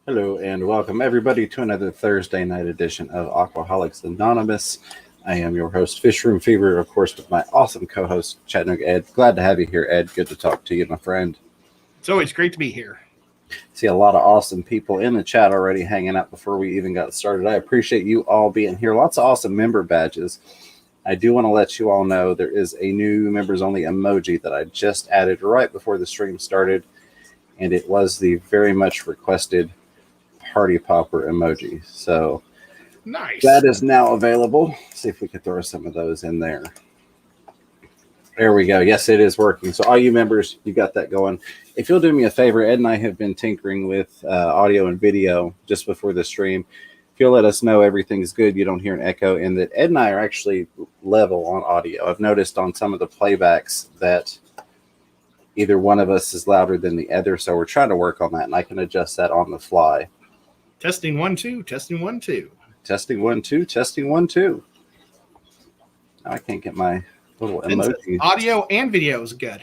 Hello and welcome everybody to another Thursday night edition of Aquaholics Anonymous. I am your host, Fish Room Fever, of course, with my awesome co-host, Chattanooga Ed. Glad to have you here, Ed. Good to talk to you, my friend. It's always great to be here. See a lot of awesome people in the chat already hanging out before we even got started. I appreciate you all being here. Lots of awesome member badges. I do want to let you all know there is a new members-only emoji that I just added right before the stream started, and it was the very much requested party popper emoji. So nice. That is now available. See if we can throw some of those in there. There we go. Yes, it is working. So all you members, you got that going. If you'll do me a favor, Ed and I have been tinkering with audio and video just before the stream. If you'll let us know everything's good, you don't hear an echo, and that Ed and I are actually level on audio. I've noticed on some of the playbacks that either one of us is louder than the other, so we're trying to work on that, and I can adjust that on the fly. Testing 1 2, testing 1 2. Testing 1 2, testing 1 2. I can't get my little emoji. Audio and video is good.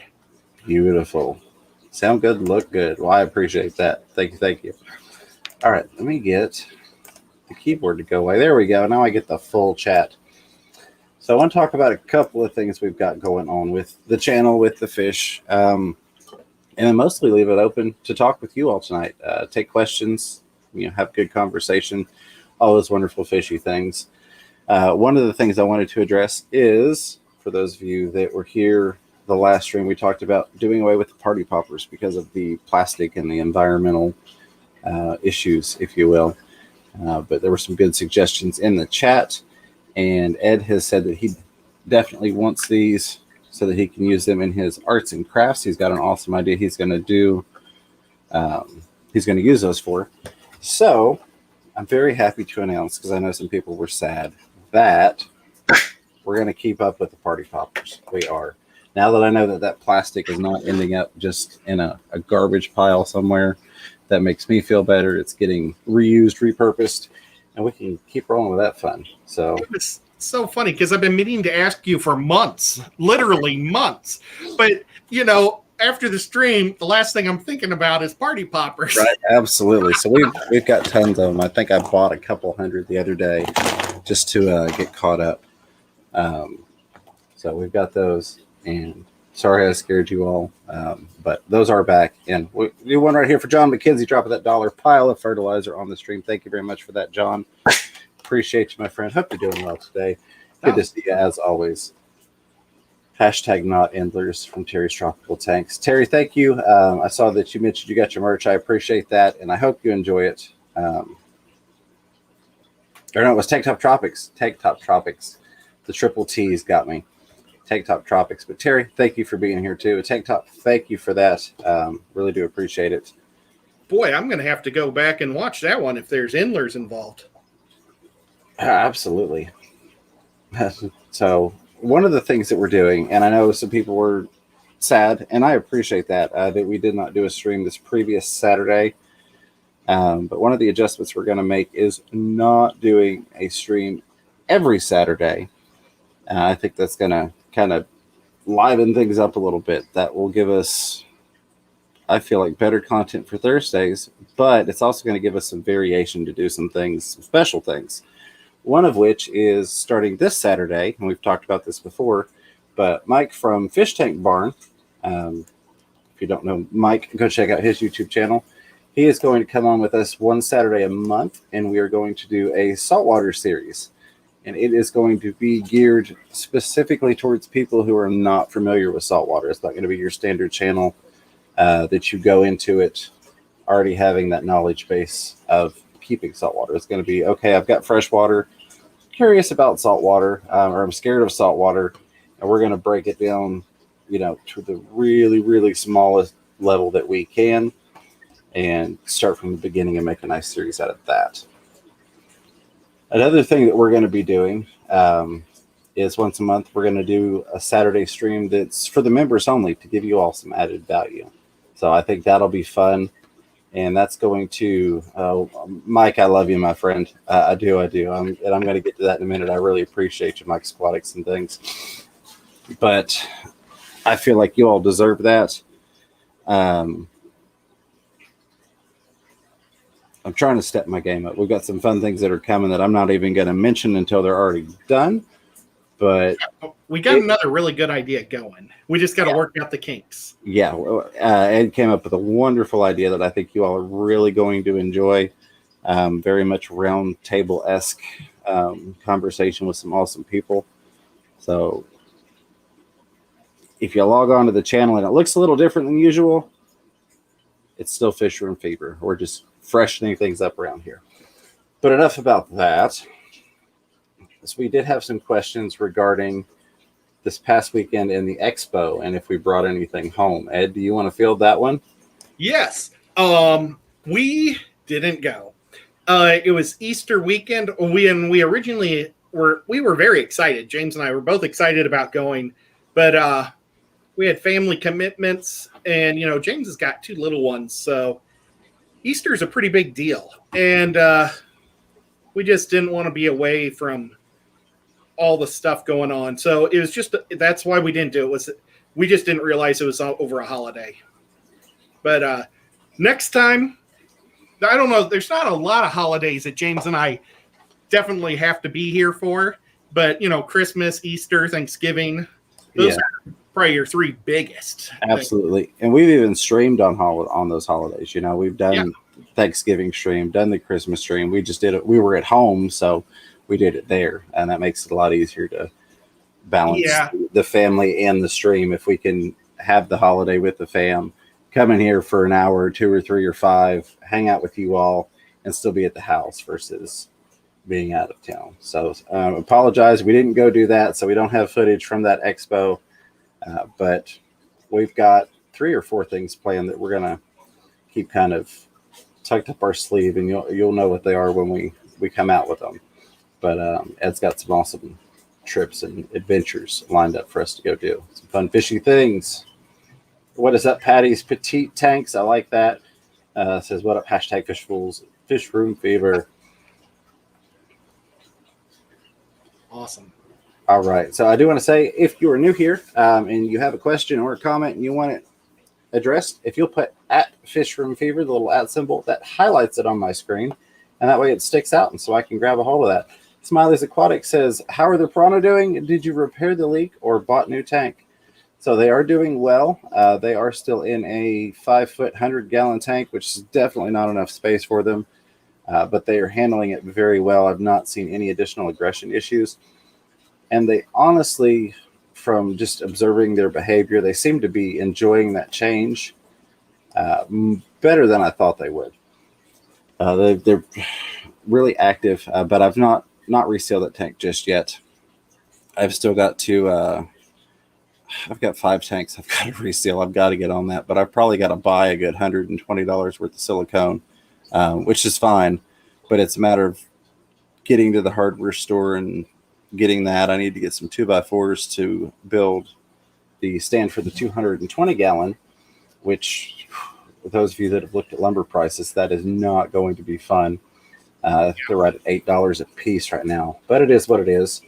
Beautiful. Sound good, look good. Well, I appreciate that. Thank you. All right, let me get the keyboard to go away. There we go. Now I get the full chat. So I want to talk about a couple of things we've got going on with the channel, with the fish, and then mostly leave it open to talk with you all tonight. Take questions, have good conversation, all those wonderful fishy things. One of the things I wanted to address is, for those of you that were here the last stream, we talked about doing away with the party poppers because of the plastic and the environmental issues, if you will. But there were some good suggestions in the chat, and Ed has said that he definitely wants these so that he can use them in his arts and crafts. He's got an awesome idea he's going to do. He's going to use those for. So I'm very happy to announce, because I know some people were sad, that we're going to keep up with the party poppers. We are. Now that I know that that plastic is not ending up just in a garbage pile somewhere, that makes me feel better. It's getting reused, repurposed, and we can keep rolling with that fun. So it's so funny because I've been meaning to ask you for months, literally months. But, after the stream, the last thing I'm thinking about is party poppers. Right, absolutely. So we've got tons of them. I think I bought a couple hundred the other day just to get caught up. So we've got those, and sorry I scared you all, but those are back. And we do one right here for John McKenzie, dropping that $1 pile of fertilizer on the stream. Thank you very much for that, John. Appreciate you, my friend. Hope you're doing well today. Good to see you as always. Hashtag not endlers from Terry's Tropical Tanks. Terry, thank you. I saw that you mentioned you got your merch. I appreciate that, and I hope you enjoy it. Or no, it was Tank Top Tropics. Tank Top Tropics. The triple T's got me. Tank Top Tropics. But Terry, thank you for being here too. Tank Top, thank you for that. Really do appreciate it. Boy, I'm going to have to go back and watch that one if there's endlers involved. Absolutely. So one of the things that we're doing, and I know some people were sad, and I appreciate that, that we did not do a stream this previous Saturday. But one of the adjustments we're going to make is not doing a stream every Saturday. I think that's going to kind of liven things up a little bit. That will give us, I feel like, better content for Thursdays, but it's also going to give us some variation to do some things, some special things. One of which is starting this Saturday, and we've talked about this before, but Mike from Fish Tank Barn, if you don't know Mike, go check out his YouTube channel. He is going to come on with us one Saturday a month, and we are going to do a saltwater series. And it is going to be geared specifically towards people who are not familiar with saltwater. It's not going to be your standard channel that you go into it already having that knowledge base of keeping saltwater. It's going to be, okay, I've got freshwater, curious about saltwater, or I'm scared of saltwater, and we're going to break it down, to the really, really smallest level that we can and start from the beginning and make a nice series out of that. Another thing that we're going to be doing is once a month, we're going to do a Saturday stream that's for the members only to give you all some added value. So I think that'll be fun. And that's going to, Mike, I love you, my friend. I do. And I'm going to get to that in a minute. I really appreciate you, Mike Aquatics and things. But I feel like you all deserve that. I'm trying to step my game up. We've got some fun things that are coming that I'm not even going to mention until they're already done. But we got another really good idea going. We just got to work out the kinks. Yeah, Ed came up with a wonderful idea that I think you all are really going to enjoy. Very much round table-esque conversation with some awesome people. So if you log on to the channel and it looks a little different than usual, it's still Fish Room Fever. We're just freshening things up around here. But enough about that. So we did have some questions regarding this past weekend in the expo and if we brought anything home. Ed, do you want to field that one? Yes. We didn't go. It was Easter weekend. We originally were very excited. James and I were both excited about going, but we had family commitments, and James has got 2 little ones, so Easter is a pretty big deal, and we just didn't want to be away from all the stuff going on. So it was that's why we didn't do it. We just didn't realize it was over a holiday. But next time, I don't know. There's not a lot of holidays that James and I definitely have to be here for. But Christmas, Easter, Thanksgiving, those are probably your 3 biggest. Absolutely. And we've even streamed on those holidays. We've done Thanksgiving stream, done the Christmas stream. We just did it. We were at home, so we did it there, and that makes it a lot easier to balance the family and the stream. If we can have the holiday with the fam, come in here for an hour or 2 or 3 or 5, hang out with you all, and still be at the house versus being out of town. So apologize, we didn't go do that, so we don't have footage from that expo, but we've got 3 or 4 things planned that we're gonna keep kind of tucked up our sleeve, and you'll know what they are when we come out with them. But Ed's got some awesome trips and adventures lined up for us to go do. Some fun fishy things. What is up, Patty's Petite Tanks? I like that. Says, what up, hashtag Fish Fools, Fish Room Fever. Awesome. All right. So I do want to say, if you are new here and you have a question or a comment and you want it addressed, if you'll put at Fish Room Fever, the little at symbol, that highlights it on my screen. And that way it sticks out, and so I can grab a hold of that. Smiley's Aquatic says, how are the piranha doing? Did you repair the leak or bought new tank? So they are doing well. They are still in a 5-foot, 100-gallon tank, which is definitely not enough space for them. But they are handling it very well. I've not seen any additional aggression issues. And they honestly, from just observing their behavior, they seem to be enjoying that change better than I thought they would. They're really active, but I've not resealed that tank just yet. I've still got to, I've got 5 tanks I've got to reseal. I've got to get on that, but I've probably got to buy a good $120 worth of silicone, which is fine, but it's a matter of getting to the hardware store and getting that. I need to get some 2x4s to build the stand for the 220-gallon, which, those of you that have looked at lumber prices, that is not going to be fun. They're right at $8 a piece right now, but it is what it is.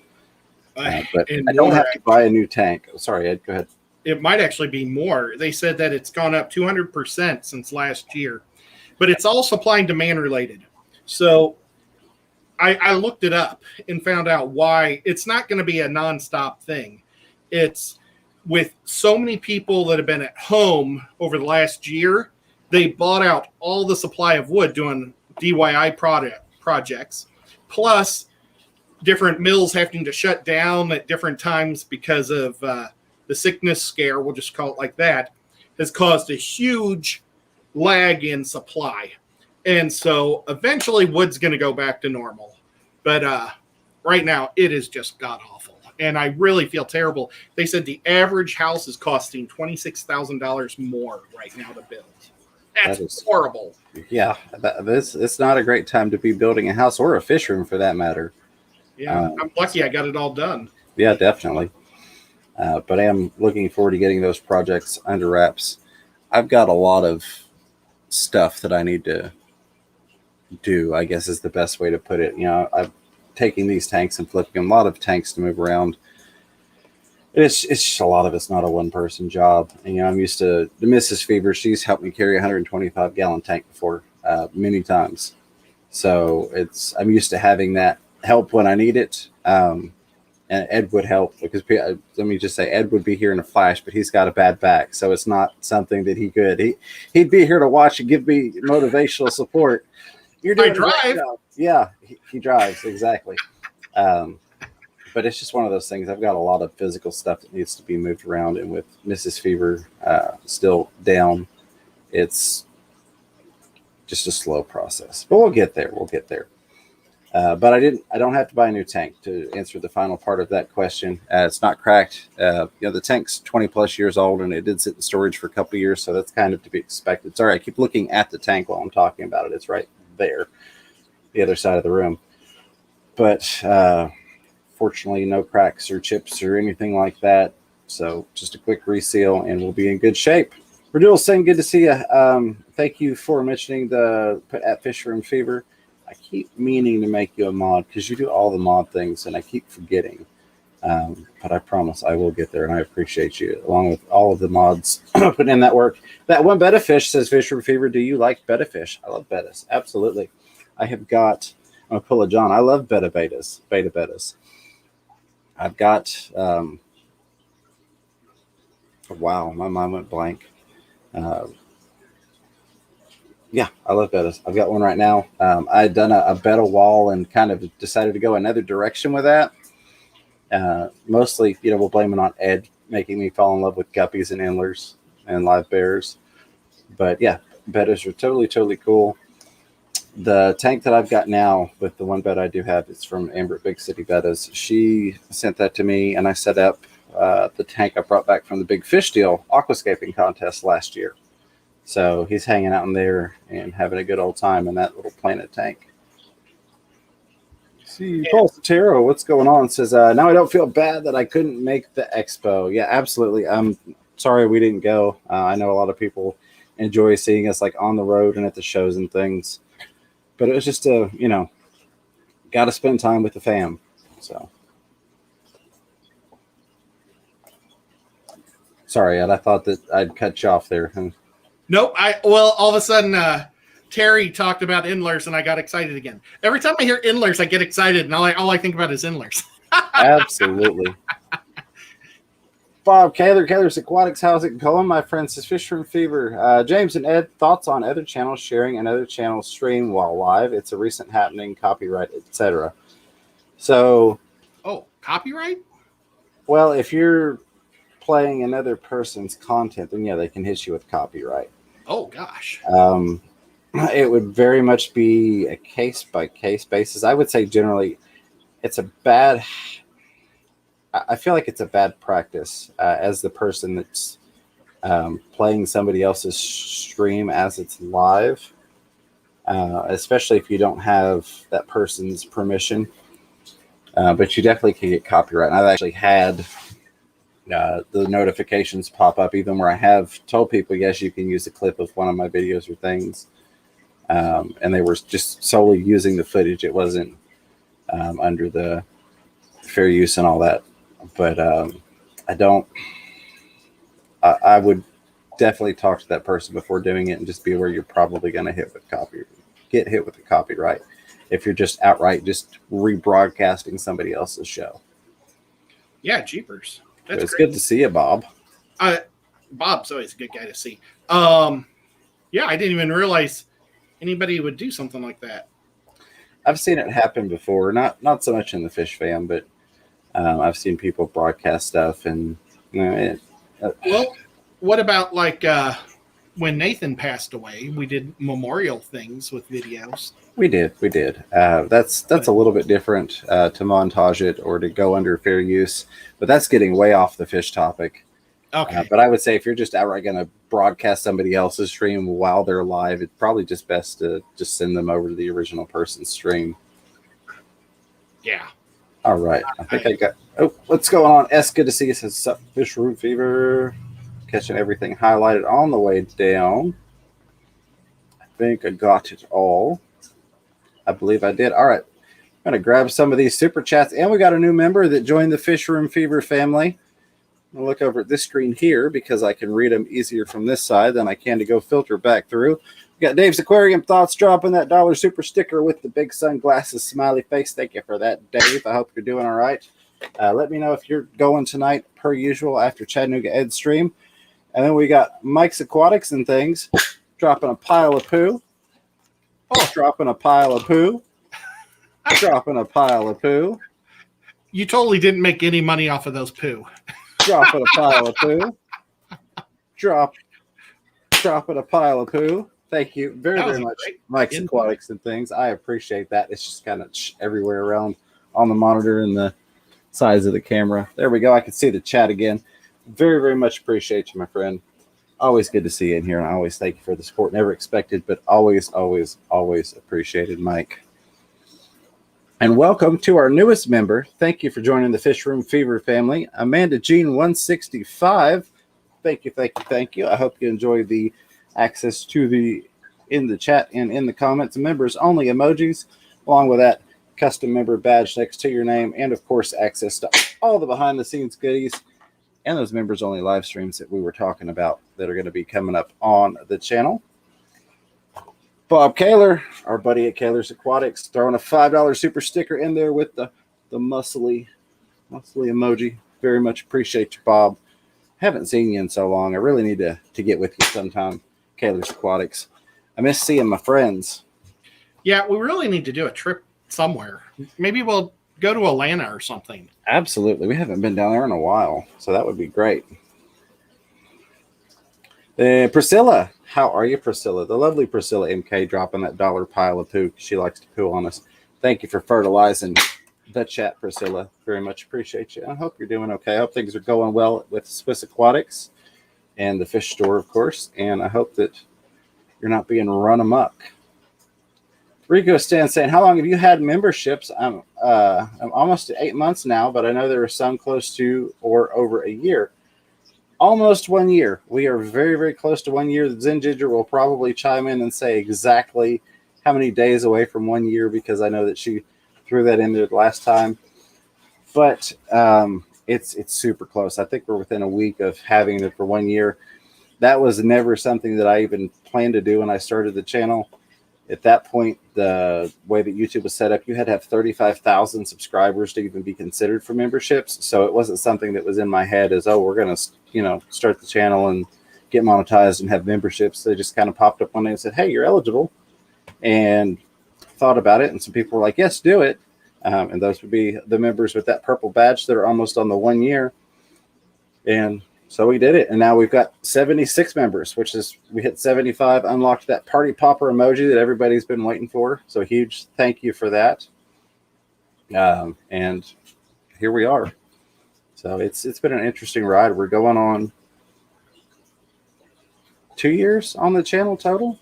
But I don't have to buy a new tank. Sorry, Ed, go ahead. It might actually be more. They said that it's gone up 200% since last year, but it's all supply and demand related. So I looked it up and found out why it's not going to be a nonstop thing. It's with so many people that have been at home over the last year, they bought out all the supply of wood doing DIY projects, plus different mills having to shut down at different times because of the sickness scare, we'll just call it like that, has caused a huge lag in supply. And so eventually wood's going to go back to normal. But right now it is just god-awful. And I really feel terrible. They said the average house is costing $26,000 more right now to build. That's horrible. Yeah, it's not a great time to be building a house or a fish room for that matter. Yeah, I'm lucky I got it all done. Yeah, definitely. But I am looking forward to getting those projects under wraps. I've got a lot of stuff that I need to do, I guess is the best way to put it. I'm taking these tanks and flipping them. A lot of tanks to move around. It's just a lot of it's not a one-person job. And, I'm used to the Mrs. Fever. She's helped me carry a 125-gallon tank before many times. So I'm used to having that help when I need it. And Ed would help because let me just say Ed would be here in a flash, but he's got a bad back, so it's not something that he could. He'd be here to watch and give me motivational support. You're doing a great job. Yeah, he drives exactly. But it's just one of those things. I've got a lot of physical stuff that needs to be moved around, and with Mrs. Fever still down, it's just a slow process. But we'll get there. We'll get there. But I don't have to buy a new tank to answer the final part of that question. It's not cracked. The tank's 20 plus years old, and it did sit in storage for a couple of years, so that's kind of to be expected. Sorry, I keep looking at the tank while I'm talking about it. It's right there, the other side of the room. But fortunately, no cracks or chips or anything like that. So just a quick reseal, and we'll be in good shape. Verdule saying, good to see you. Thank you for mentioning the at Fish Room Fever. I keep meaning to make you a mod because you do all the mod things, and I keep forgetting. But I promise I will get there, and I appreciate you, along with all of the mods putting in that work. That one Betta fish says, Fish Room Fever, do you like Betta fish? I love Bettas. Absolutely. I have got, I'm going to pull a John. I love Betta Bettas. I've got, wow, my mind went blank. Yeah, I love Bettas. I've got one right now. I had done a Betta wall and kind of decided to go another direction with that. Mostly, we'll blame it on Ed making me fall in love with guppies and endlers and live bears. But yeah, Bettas are totally, totally cool. The tank that I've got now with the one Betta I do have, it's from Amber at Big City Bettas. She sent that to me, and I set up the tank I brought back from the Big Fish Deal aquascaping contest last year. So he's hanging out in there and having a good old time in that little planet tank. See, Paul Sotero, what's going on? Says, now I don't feel bad that I couldn't make the expo. Yeah, absolutely. I'm sorry we didn't go. I know a lot of people enjoy seeing us like on the road and at the shows and things. But it was just got to spend time with the fam. So. Sorry, Ed, I thought that I'd cut you off there. Nope. All of a sudden, Terry talked about endlers, and I got excited again. Every time I hear endlers, I get excited, and all I think about is endlers. Absolutely. Bob Kaler's Aquatics, how's it going, my friends? It's Fish Room Fever. James and Ed, thoughts on other channels sharing another channel stream while live? It's a recent happening, copyright, etc. So, copyright? Well, if you're playing another person's content, then yeah, they can hit you with copyright. Oh gosh. It would very much be a case by case basis. I would say generally it's a bad, I feel like it's a bad practice as the person that's playing somebody else's stream as it's live, especially if you don't have that person's permission. But you definitely can get copyright. And I've actually had the notifications pop up even where I have told people, yes, you can use a clip of one of my videos or things. And they were just solely using the footage. It wasn't under the fair use and all that. But I would definitely talk to that person before doing it and just be aware you're probably going to get hit with the copyright if you're just outright just rebroadcasting somebody else's show. Yeah, jeepers. It's good to see you, Bob. Bob's always a good guy to see. Yeah, I didn't even realize anybody would do something like that. I've seen it happen before, not so much in the fish fam, but I've seen people broadcast stuff, and well, what about like when Nathan passed away? We did memorial things with videos. We did. That's a little bit different to montage it or to go under fair use, but that's getting way off the fish topic. Okay. But I would say if you're just outright going to broadcast somebody else's stream while they're live, it's probably just best to just send them over to the original person's stream. Yeah. All right. I think I got. Oh, what's going on? S, good to see you. Says, sup, Fish Room Fever. Catching everything highlighted on the way down. I think I got it all. I believe I did. All right. I'm going to grab some of these super chats. And we got a new member that joined the Fish Room Fever family. I'll look over at this screen here because I can read them easier from this side than I can to go filter back through. We got Dave's Aquarium Thoughts dropping that dollar super sticker with the big sunglasses smiley face. Thank you for that, Dave. I hope you're doing all right. Let me know if you're going tonight, per usual, after Chattanooga Ed stream. And then we got Mike's Aquatics and Things dropping a pile of poo. Oh, dropping a pile of poo. Dropping a pile of poo. You totally didn't make any money off of those poo. Dropping a pile of poo. Dropping a pile of poo. Thank you very much, Mike's Aquatics and Things. I appreciate that. It's just kind of everywhere around on the monitor and the sides of the camera. There we go. I can see the chat again. Very much appreciate you, my friend. Always good to see you in here, and I always thank you for the support. Never expected, but always appreciated, Mike. And welcome to our newest member. Thank you for joining the Fish Room Fever family, Amanda Jean 165. Thank you. I hope you enjoy the access to the in the chat and in the comments members only emojis, along with that custom member badge next to your name, and of course access to all the behind the scenes goodies and those members only live streams that we were talking about that are going to be coming up on the channel. Bob Kaler, our buddy at Kaler's Aquatics, throwing a $5 super sticker in there with the muscly emoji. Very much appreciate you, Bob. Haven't seen you in so long. I really need to get with you sometime. Kaler's Aquatics. I miss seeing my friends. Yeah, we really need to do a trip somewhere. Maybe we'll go to Atlanta or something. Absolutely. We haven't been down there in a while, so that would be great. Priscilla. How are you, Priscilla? The lovely Priscilla MK dropping that dollar pile of poo. She likes to poo on us. Thank you for fertilizing the chat, Priscilla. Very much appreciate you. I hope you're doing okay. I hope things are going well with Swiss Aquatics and the fish store, of course. And I hope that you're not being run amok. Rico Stan saying, how long have you had memberships? I'm almost 8 months now, but I know there are some close to or over a year. Almost 1 year. We are very close to 1 year. The Zen Ginger will probably chime in and say exactly how many days away from 1 year, because I know that she threw that in there the last time. But it's super close. I think we're within a week of having it for 1 year. That was never something that I even planned to do when I started the channel. At that point, the way that YouTube was set up, you had to have 35,000 subscribers to even be considered for memberships. So it wasn't something that was in my head as, oh, we're going to, start the channel and get monetized and have memberships. They just kind of popped up one day and said, hey, you're eligible. And thought about it. And some people were like, yes, do it. And those would be the members with that purple badge that are almost on the 1 year. And so we did it, and now we've got 76 members, which is, we hit 75, unlocked that party popper emoji that everybody's been waiting for. So huge thank you for that. And here we are. So it's been an interesting ride. We're going on 2 years on the channel total.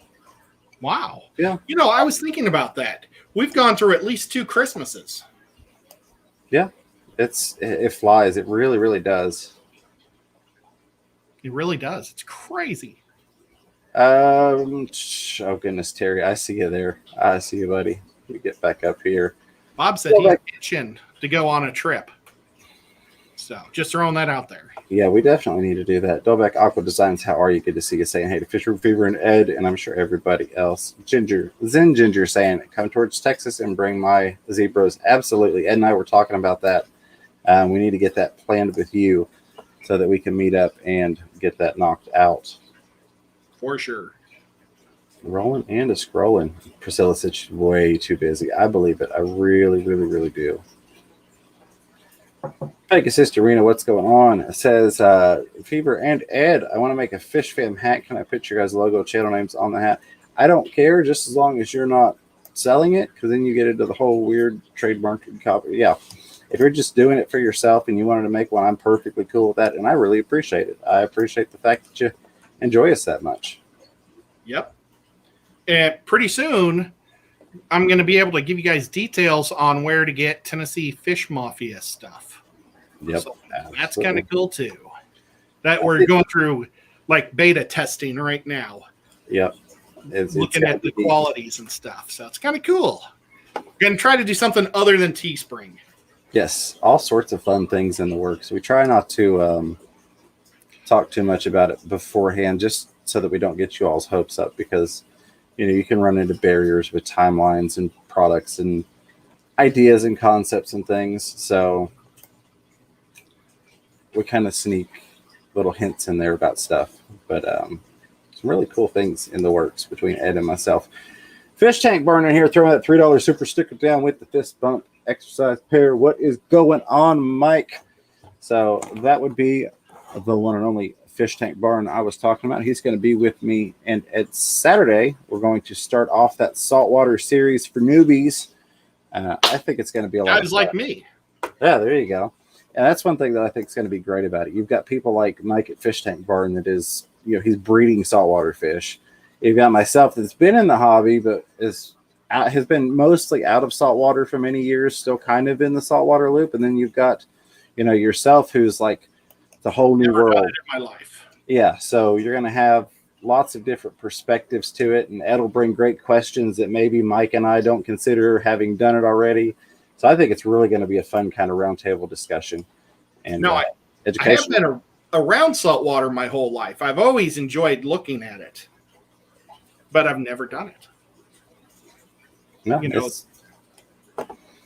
Wow. Yeah. I was thinking about that. We've gone through at least 2 Christmases. Yeah. It flies. It really does. It really does. It's crazy. Oh goodness, Terry, I see you there. I see you, buddy. Let me get back up here. Bob said he's itching to go on a trip. So just throwing that out there. Yeah, we definitely need to do that. Dolbeck Aqua Designs, how are you? Good to see you. Saying hey to Fish Room Fever and Ed, and I'm sure everybody else. Zen Ginger saying come towards Texas and bring my zebras. Absolutely. Ed and I were talking about that. We need to get that planned with you so that we can meet up and get that knocked out. For sure. Rolling and a scrolling. Priscilla said she's way too busy. I believe it. I really do. Thank you, Sister Rena. What's going on? It says, Fever and Ed, I want to make a Fish Fam hat. Can I put your guys' logo channel names on the hat? I don't care, just as long as you're not selling it, because then you get into the whole weird trademark copy. Yeah. If you're just doing it for yourself and you wanted to make one, I'm perfectly cool with that, and I really appreciate it. I appreciate the fact that you enjoy us that much. Yep. And pretty soon, I'm going to be able to give you guys details on where to get Tennessee Fish Mafia stuff. Yep. So that's kind of cool, too. That we're going through, like, beta testing right now. Yep. Looking at the qualities and stuff. So it's kind of cool. We're going to try to do something other than Teespring. Yes, all sorts of fun things in the works. We try not to talk too much about it beforehand, just so that we don't get you all's hopes up, because you can run into barriers with timelines and products and ideas and concepts and things. So we kind of sneak little hints in there about stuff, but some really cool things in the works between Ed and myself. Fish Tank Burner here, throwing that $3 super sticker down with the fist bump exercise pair. What is going on, Mike? So that would be the one and only Fish Tank Barn I was talking about. He's going to be with me, and at Saturday we're going to start off that Saltwater series for newbies. I think it's going to be a lot of Guys fun. like me. Yeah, there you go. And that's one thing that I think is going to be great about it. You've got people like Mike at Fish Tank Barn that is, he's breeding saltwater fish. You've got myself that's been in the hobby, but has been mostly out of saltwater for many years, still kind of in the saltwater loop. And then you've got, yourself, who's like the whole new Never world done it in my life. Yeah, so you're going to have lots of different perspectives to it, and Ed will bring great questions that maybe Mike and I don't consider, having done it already. So I think it's really going to be a fun kind of roundtable discussion and education. I have been around saltwater my whole life. I've always enjoyed looking at it, but I've never done it. No,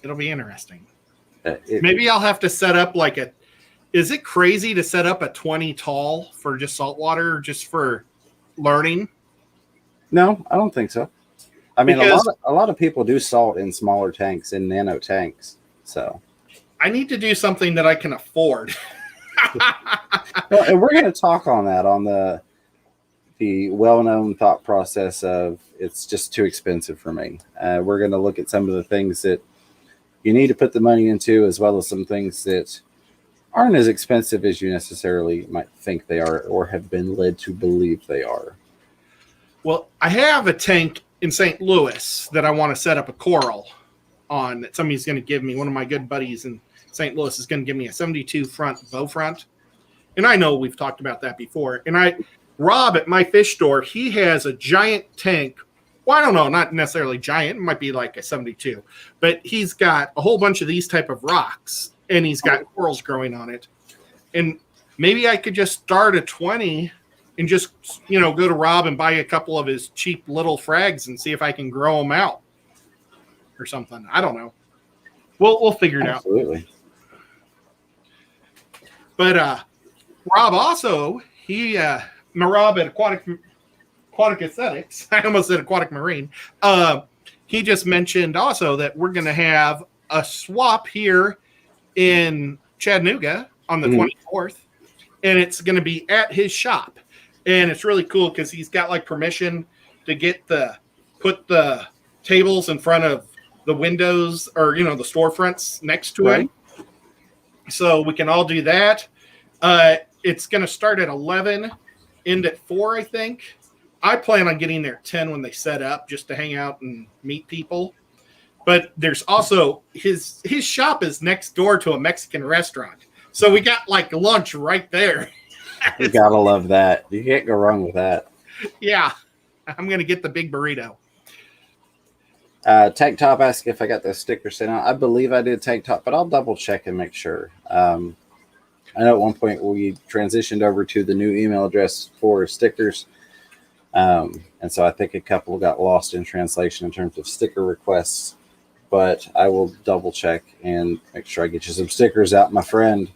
it'll be interesting. Maybe I'll have to set up is it crazy to set up a 20 tall for just saltwater, just for learning? No, I don't think so. I mean, a lot of people do salt in smaller tanks, in nano tanks. So I need to do something that I can afford. Well, and we're going to talk on that, on the well-known thought process of it's just too expensive for me. We're going to look at some of the things that you need to put the money into, as well as some things that aren't as expensive as you necessarily might think they are, or have been led to believe they are. Well, I have a tank in St. Louis that I want to set up a coral on, that somebody's going to give me. One of my good buddies in St. Louis is going to give me a 72 front bow front. And I know we've talked about that before. And Rob at my fish store, he has a giant tank. Well, I don't know, not necessarily giant. It might be like a 72. But he's got a whole bunch of these type of rocks, and he's got corals growing on it. And maybe I could just start at 20 and just, go to Rob and buy a couple of his cheap little frags and see if I can grow them out or something. I don't know. We'll figure it out. Absolutely. But Rob also, Rob at Aquatic Aesthetics, I almost said Aquatic Marine, he just mentioned also that we're going to have a swap here in Chattanooga on the 24th, and it's going to be at his shop. And it's really cool because he's got permission to put the tables in front of the windows, or the storefronts next to him. So we can all do that. It's going to start at 11, end at 4, I think. I plan on getting there at 10 when they set up, just to hang out and meet people. But there's also his shop is next door to a Mexican restaurant. So we got lunch right there. You gotta love that. You can't go wrong with that. Yeah. I'm going to get the big burrito. Tank Top asked if I got the sticker sent out. I believe I did, Tank Top, but I'll double check and make sure. I know at one point we transitioned over to the new email address for stickers. And so I think a couple got lost in translation in terms of sticker requests, but I will double check and make sure I get you some stickers out, my friend.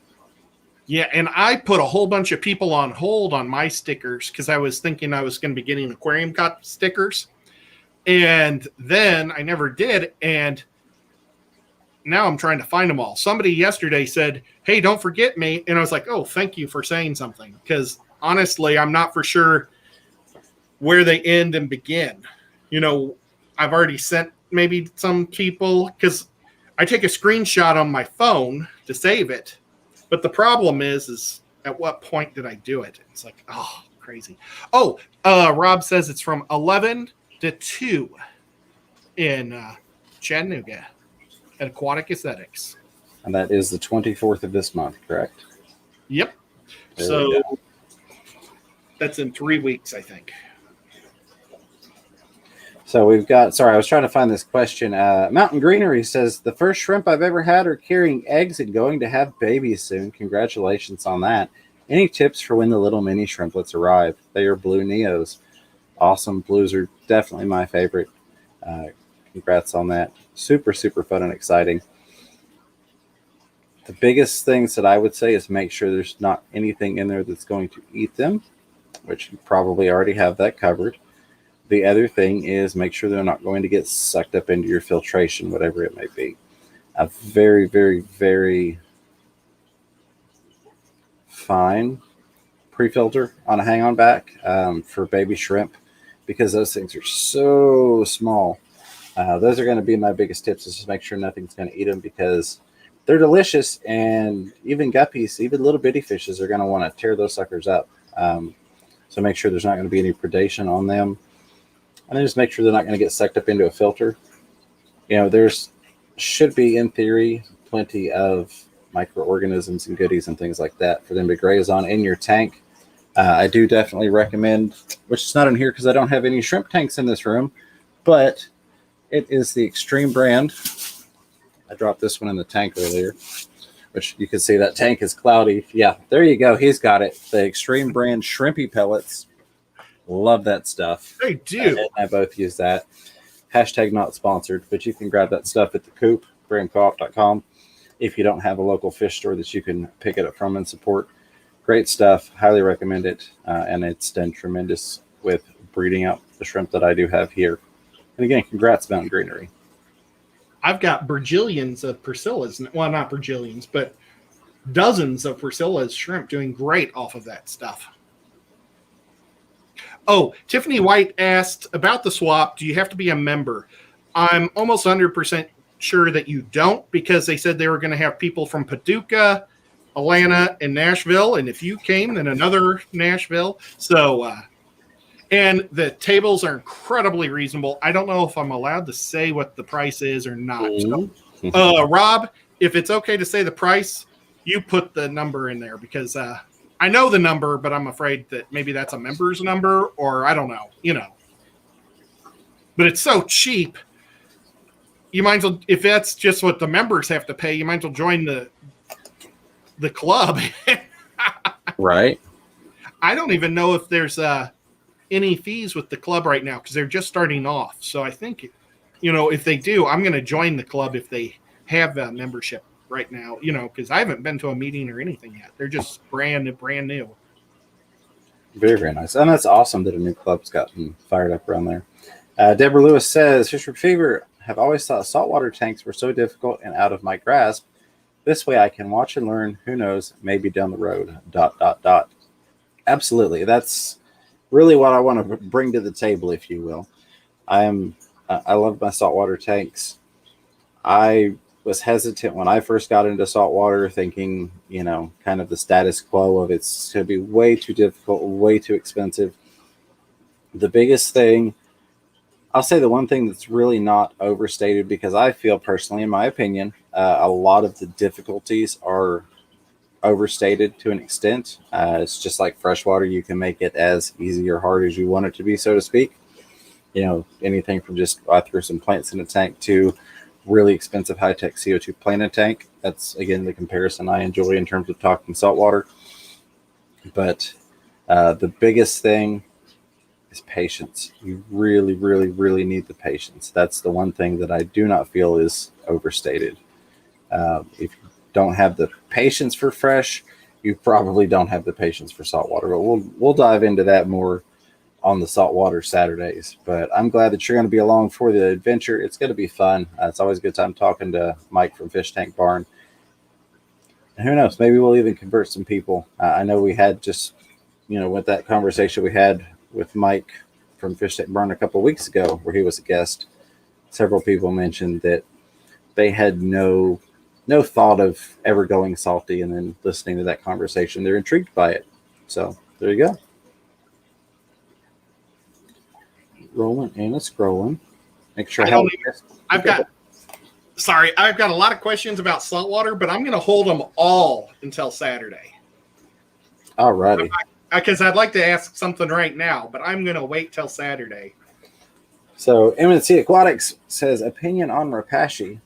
Yeah, and I put a whole bunch of people on hold on my stickers because I was thinking I was going to be getting Aquarium Cut stickers. And then I never did, and now I'm trying to find them all. Somebody yesterday said, hey, don't forget me. And I was like, oh, thank you for saying something. Because honestly, I'm not for sure where they end and begin. I've already sent maybe some people, because I take a screenshot on my phone to save it. But the problem is at what point did I do it? It's like, oh, crazy. Oh, Rob says it's from 11 to 2 in Chattanooga at Aquatic Aesthetics. And that is the 24th of this month, correct? Yep. There so that's in 3 weeks, I think. So we've got, I was trying to find this question. Mountain Greenery says, the first shrimp I've ever had are carrying eggs and going to have babies soon. Congratulations on that. Any tips for when the little mini shrimplets arrive? They are blue neos. Awesome. Blues are definitely my favorite. Congrats on that. Super, super fun and exciting. The biggest things that I would say is make sure there's not anything in there that's going to eat them, which you probably already have that covered. The other thing is make sure they're not going to get sucked up into your filtration, whatever it may be. A very, very, very fine pre-filter on a hang-on back for baby shrimp, because those things are so small. Those are going to be my biggest tips, is just make sure nothing's going to eat them, because they're delicious, and even guppies, even little bitty fishes are going to want to tear those suckers up. So make sure there's not going to be any predation on them. And then just make sure they're not going to get sucked up into a filter. There's should be, in theory, plenty of microorganisms and goodies and things like that for them to graze on in your tank. I do definitely recommend, which is not in here because I don't have any shrimp tanks in this room, but it is the Extreme brand. I dropped this one in the tank earlier, which you can see that tank is cloudy. Yeah, there you go. He's got it. The Extreme brand shrimpy pellets. Love that stuff. They do. I both use that. Hashtag not sponsored, but you can grab that stuff at the Coop, BrainCoop.com, if you don't have a local fish store that you can pick it up from and support. Great stuff. Highly recommend it. And it's done tremendous with breeding out the shrimp that I do have here. And again, congrats, Mountain Greenery. I've got bajillions of Priscilla's. Well, not bajillions, but dozens of Priscilla's shrimp doing great off of that stuff. Oh, Tiffany White asked about the swap. Do you have to be a member? I'm almost 100% sure that you don't, because they said they were going to have people from Paducah, Atlanta, and Nashville. And if you came, then another Nashville. So, and the tables are incredibly reasonable. I don't know if I'm allowed to say what the price is or not. Mm-hmm. So, Rob, if it's okay to say the price, you put the number in there, because I know the number, but I'm afraid that maybe that's a member's number, or I don't know, But it's so cheap. You might as well, if that's just what the members have to pay, you might as well join the club. Right. I don't even know if there's any fees with the club right now, because they're just starting off. So I think, if they do, I'm going to join the club if they have a membership right now, because I haven't been to a meeting or anything yet. They're just brand new. Very, very nice. And that's awesome that a new club's gotten fired up around there. Deborah Lewis says, Fisher Fever, have always thought saltwater tanks were so difficult and out of my grasp. This way I can watch and learn. Who knows, maybe down the road, ... Absolutely. That's really what I want to bring to the table, if you will. I love my saltwater tanks. I was hesitant when I first got into saltwater, thinking, kind of the status quo of it's going to be way too difficult, way too expensive. The biggest thing, I'll say the one thing that's really not overstated, because I feel personally, in my opinion, a lot of the difficulties are overstated to an extent. It's just like freshwater. You can make it as easy or hard as you want it to be, so to speak. Anything from just I threw some plants in a tank to really expensive high-tech CO2 plant in a tank. That's, again, the comparison I enjoy in terms of talking saltwater. But the biggest thing is patience. You really, really, really need the patience. That's the one thing that I do not feel is overstated. If you don't have the patience for fresh, you probably don't have the patience for saltwater. But we'll dive into that more on the saltwater Saturdays. But I'm glad that you're going to be along for the adventure. It's going to be fun. It's always a good time talking to Mike from Fish Tank Barn. And who knows, maybe we'll even convert some people. I know we had just, with that conversation we had with Mike from Fish Tank Barn a couple of weeks ago, where he was a guest, several people mentioned that they had no thought of ever going salty, and then listening to that conversation, they're intrigued by it. So there you go. Rolling and it's scrolling. Make sure I've got a lot of questions about saltwater, but I'm going to hold them all until Saturday. All righty. Because I'd like to ask something right now, but I'm going to wait till Saturday. So MNC Aquatics says, opinion on Repashy.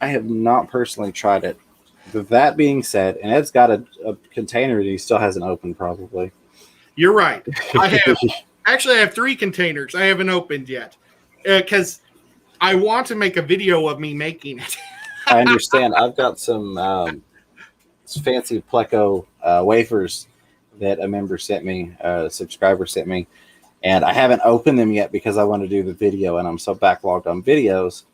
I have not personally tried it. That being said, and Ed's got a container that he still hasn't opened, probably. You're right. I have 3 containers I haven't opened yet because I want to make a video of me making it. I understand. I've got some fancy Pleco wafers that a member sent me, a subscriber sent me, and I haven't opened them yet because I want to do the video, and I'm so backlogged on videos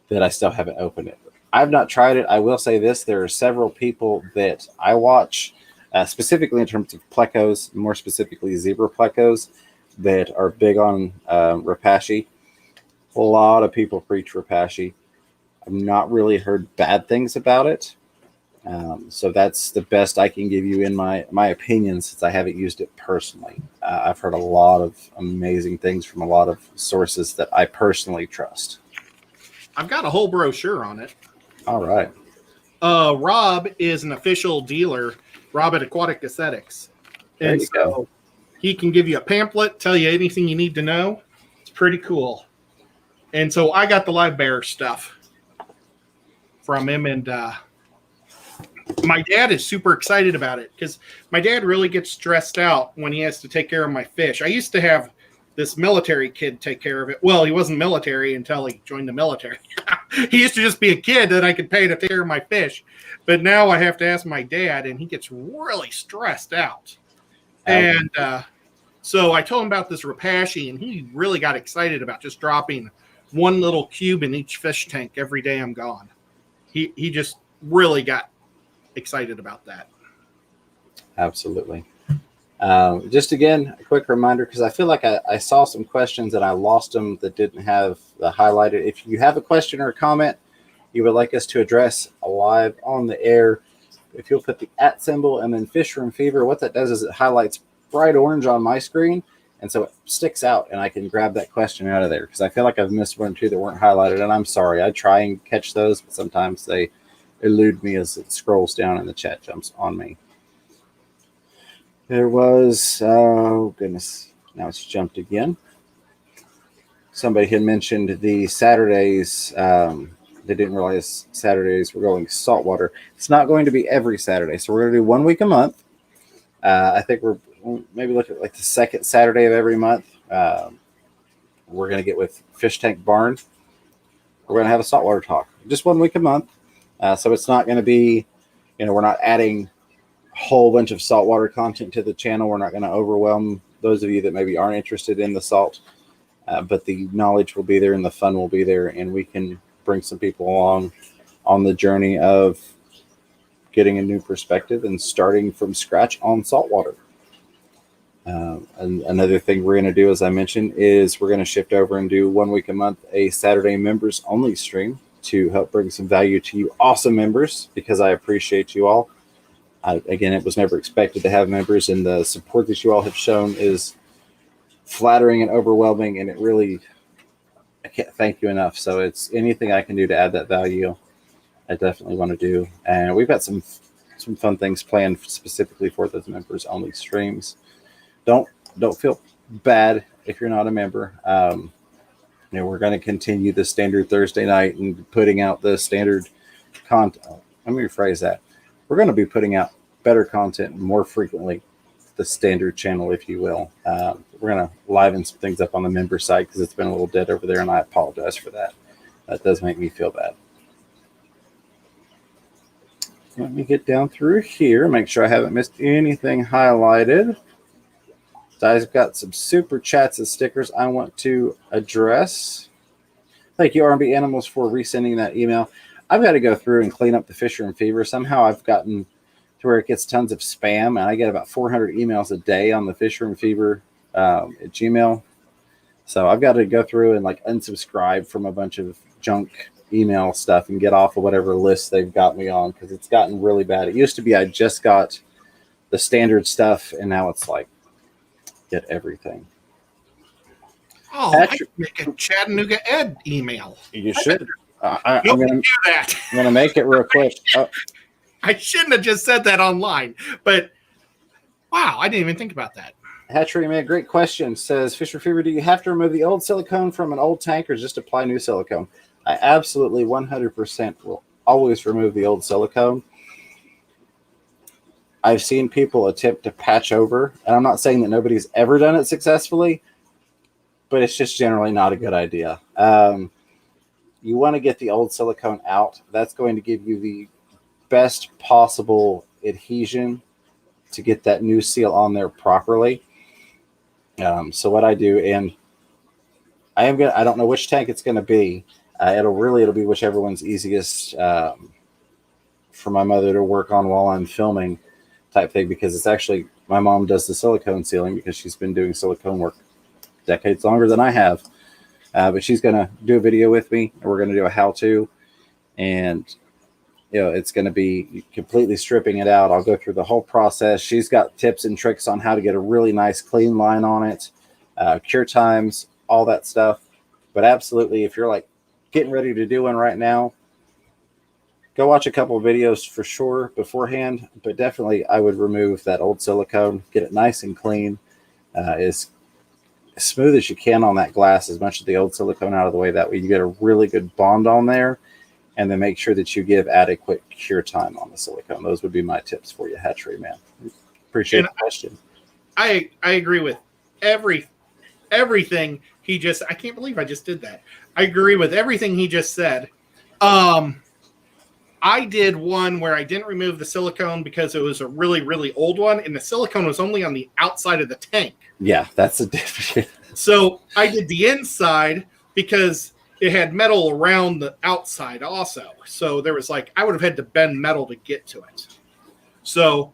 that I still haven't opened it. I've not tried it. I will say this: there are several people that I watch, specifically in terms of plecos, more specifically zebra plecos, that are big on Repashy. A lot of people preach Repashy. I've not really heard bad things about it. So that's the best I can give you in my opinion, since I haven't used it personally. I've heard a lot of amazing things from a lot of sources that I personally trust. I've got a whole brochure on it. All right. Rob is an official dealer, Rob at Aquatic Aesthetics. And so he can give you a pamphlet, tell you anything you need to know. It's pretty cool. And so I got the live bear stuff from him, and my dad is super excited about it because my dad really gets stressed out when he has to take care of my fish. I used to have this military kid take care of it. Well, he wasn't military until he joined the military. He used to just be a kid that I could pay to take care of my fish. But now I have to ask my dad, and he gets really stressed out. And so I told him about this Repashy, and he really got excited about just dropping one little cube in each fish tank every day I'm gone. He just really got excited about that. Absolutely. Just again, a quick reminder, because I feel like I saw some questions and I lost them that didn't have the highlighted. If you have a question or a comment you would like us to address live on the air, if you'll put the @ symbol and then Fisher & Fever, what that does is it highlights bright orange on my screen, and so it sticks out and I can grab that question out of there, because I feel like I've missed 1 or 2 that weren't highlighted, and I'm sorry. I try and catch those, but sometimes they elude me as it scrolls down and the chat jumps on me. There was, oh goodness, now it's jumped again. Somebody had mentioned the Saturdays. They didn't realize Saturdays were going saltwater. It's not going to be every Saturday, so we're going to do 1 week a month. I think we're maybe look at like the second Saturday of every month. We're going to get with Fish Tank Barn. We're going to have a saltwater talk, just 1 week a month. So it's not going to be, we're not adding a whole bunch of saltwater content to the channel. We're not going to overwhelm those of you that maybe aren't interested in the salt, but the knowledge will be there and the fun will be there, and we can bring some people along on the journey of getting a new perspective and starting from scratch on saltwater. And another thing we're going to do, as I mentioned, is we're going to shift over and do 1 week a month a Saturday members only stream to help bring some value to you awesome members, because I appreciate you all. Again, it was never expected to have members, and the support that you all have shown is flattering and overwhelming, and it really, I can't thank you enough. So it's anything I can do to add that value, I definitely want to do. And we've got some fun things planned specifically for those members only streams. Don't feel bad if you're not a member. We're going to continue the standard Thursday night and putting out the standard content. Let me rephrase that. We're going to be putting out better content more frequently, the standard channel, if you will. We're going to liven some things up on the member side because it's been a little dead over there, and I apologize for that. That does make me feel bad. Let me get down through here, make sure I haven't missed anything highlighted. I've got some super chats and stickers I want to address. Thank you, R&B Animals, for resending that email. I've got to go through and clean up the Fisher & Fever. Somehow I've gotten to where it gets tons of spam, and I get about 400 emails a day on the Fisher & Fever at Gmail. So I've got to go through and unsubscribe from a bunch of junk email stuff and get off of whatever list they've got me on, because it's gotten really bad. It used to be I just got the standard stuff, and now it's get everything. Oh, I could make a Chattanooga Ed email. You should. I'm going to make it real quick. I shouldn't have just said that online, but wow, I didn't even think about that. Hatchery Man, great question. Says, Fisher Fever, do you have to remove the old silicone from an old tank or just apply new silicone? I absolutely 100% will always remove the old silicone. I've seen people attempt to patch over, and I'm not saying that nobody's ever done it successfully, but it's just generally not a good idea. You want to get the old silicone out. That's going to give you the best possible adhesion to get that new seal on there properly. So what I do, and I don't know which tank it's going to be. It'll be whichever one's easiest for my mother to work on while I'm filming type thing, because it's actually, my mom does the silicone sealing because she's been doing silicone work decades longer than I have. But she's going to do a video with me, and we're going to do a how-to, and it's going to be completely stripping it out. I'll go through the whole process. She's got tips and tricks on how to get a really nice clean line on it, cure times, all that stuff. But absolutely, if you're like getting ready to do one right now, go watch a couple of videos for sure beforehand. But definitely, I would remove that old silicone, get it nice and clean, as smooth as you can on that glass, as much of the old silicone out of the way. That way you get a really good bond on there, and then make sure that you give adequate cure time on the silicone. Those would be my tips for you, Hatchery Man. Appreciate the question. I agree with everything he just, I can't believe I just did that. I agree with everything he just said. I did one where I didn't remove the silicone because it was a really, really old one, and the silicone was only on the outside of the tank. Yeah, that's a different. So I did the inside because it had metal around the outside also. So there was I would have had to bend metal to get to it. So,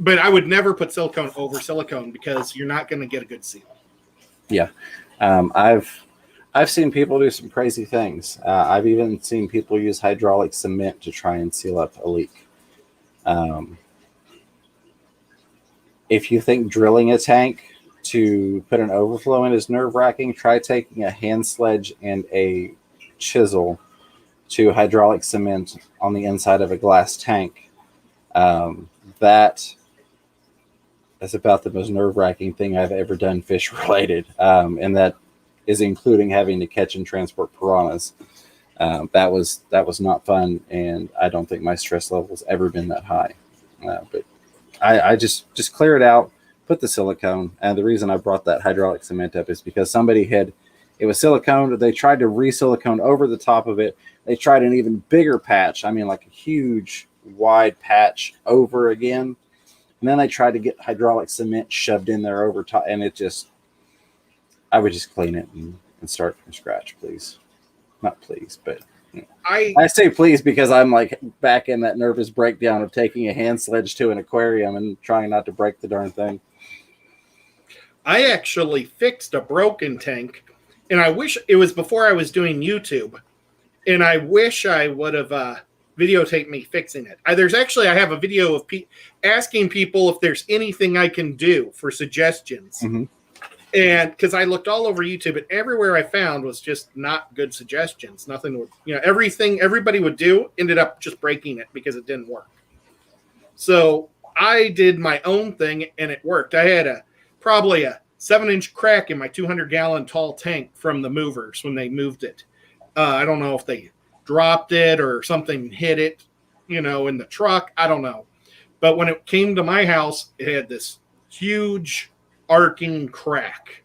but I would never put silicone over silicone because you're not going to get a good seal. Yeah. I've seen people do some crazy things. I've even seen people use hydraulic cement to try and seal up a leak. If you think drilling a tank to put an overflow in is nerve-wracking, try taking a hand sledge and a chisel to hydraulic cement on the inside of a glass tank. That is about the most nerve-wracking thing I've ever done fish-related, and that is including having to catch and transport piranhas. That was not fun, and I don't think my stress level's ever been that high. But I just clear it out, put the silicone. And the reason I brought that hydraulic cement up is because it was silicone. They tried to re-silicone over the top of it. They tried an even bigger patch. I mean, like a huge, wide patch over again. And then they tried to get hydraulic cement shoved in there over top. And I would just clean it and start from scratch, please. Not please, but I say please because I'm back in that nervous breakdown of taking a hand sledge to an aquarium and trying not to break the darn thing. I actually fixed a broken tank, and I wish it was before I was doing YouTube, and I wish I would have videotaped me fixing it. I have a video of asking people if there's anything I can do for suggestions. Mm-hmm. And because I looked all over YouTube, and everywhere I found was just not good suggestions. Nothing would, everything everybody would do ended up just breaking it because it didn't work. So I did my own thing, and it worked. I had probably a 7-inch crack in my 200-gallon tall tank from the movers when they moved it. I don't know if they dropped it or something hit it, in the truck. I don't know. But when it came to my house, it had this huge arcing crack,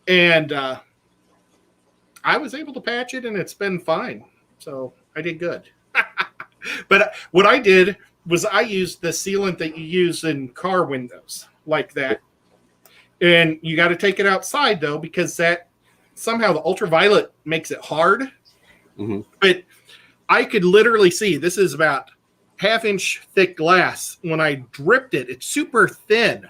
and I was able to patch it, and it's been fine. So I did good. But what I did was I used the sealant that you use in car windows, like that. And you got to take it outside though, because that somehow the ultraviolet makes it hard. Mm-hmm. But I could literally see, this is about 1/2-inch thick glass. When I dripped it, it's super thin.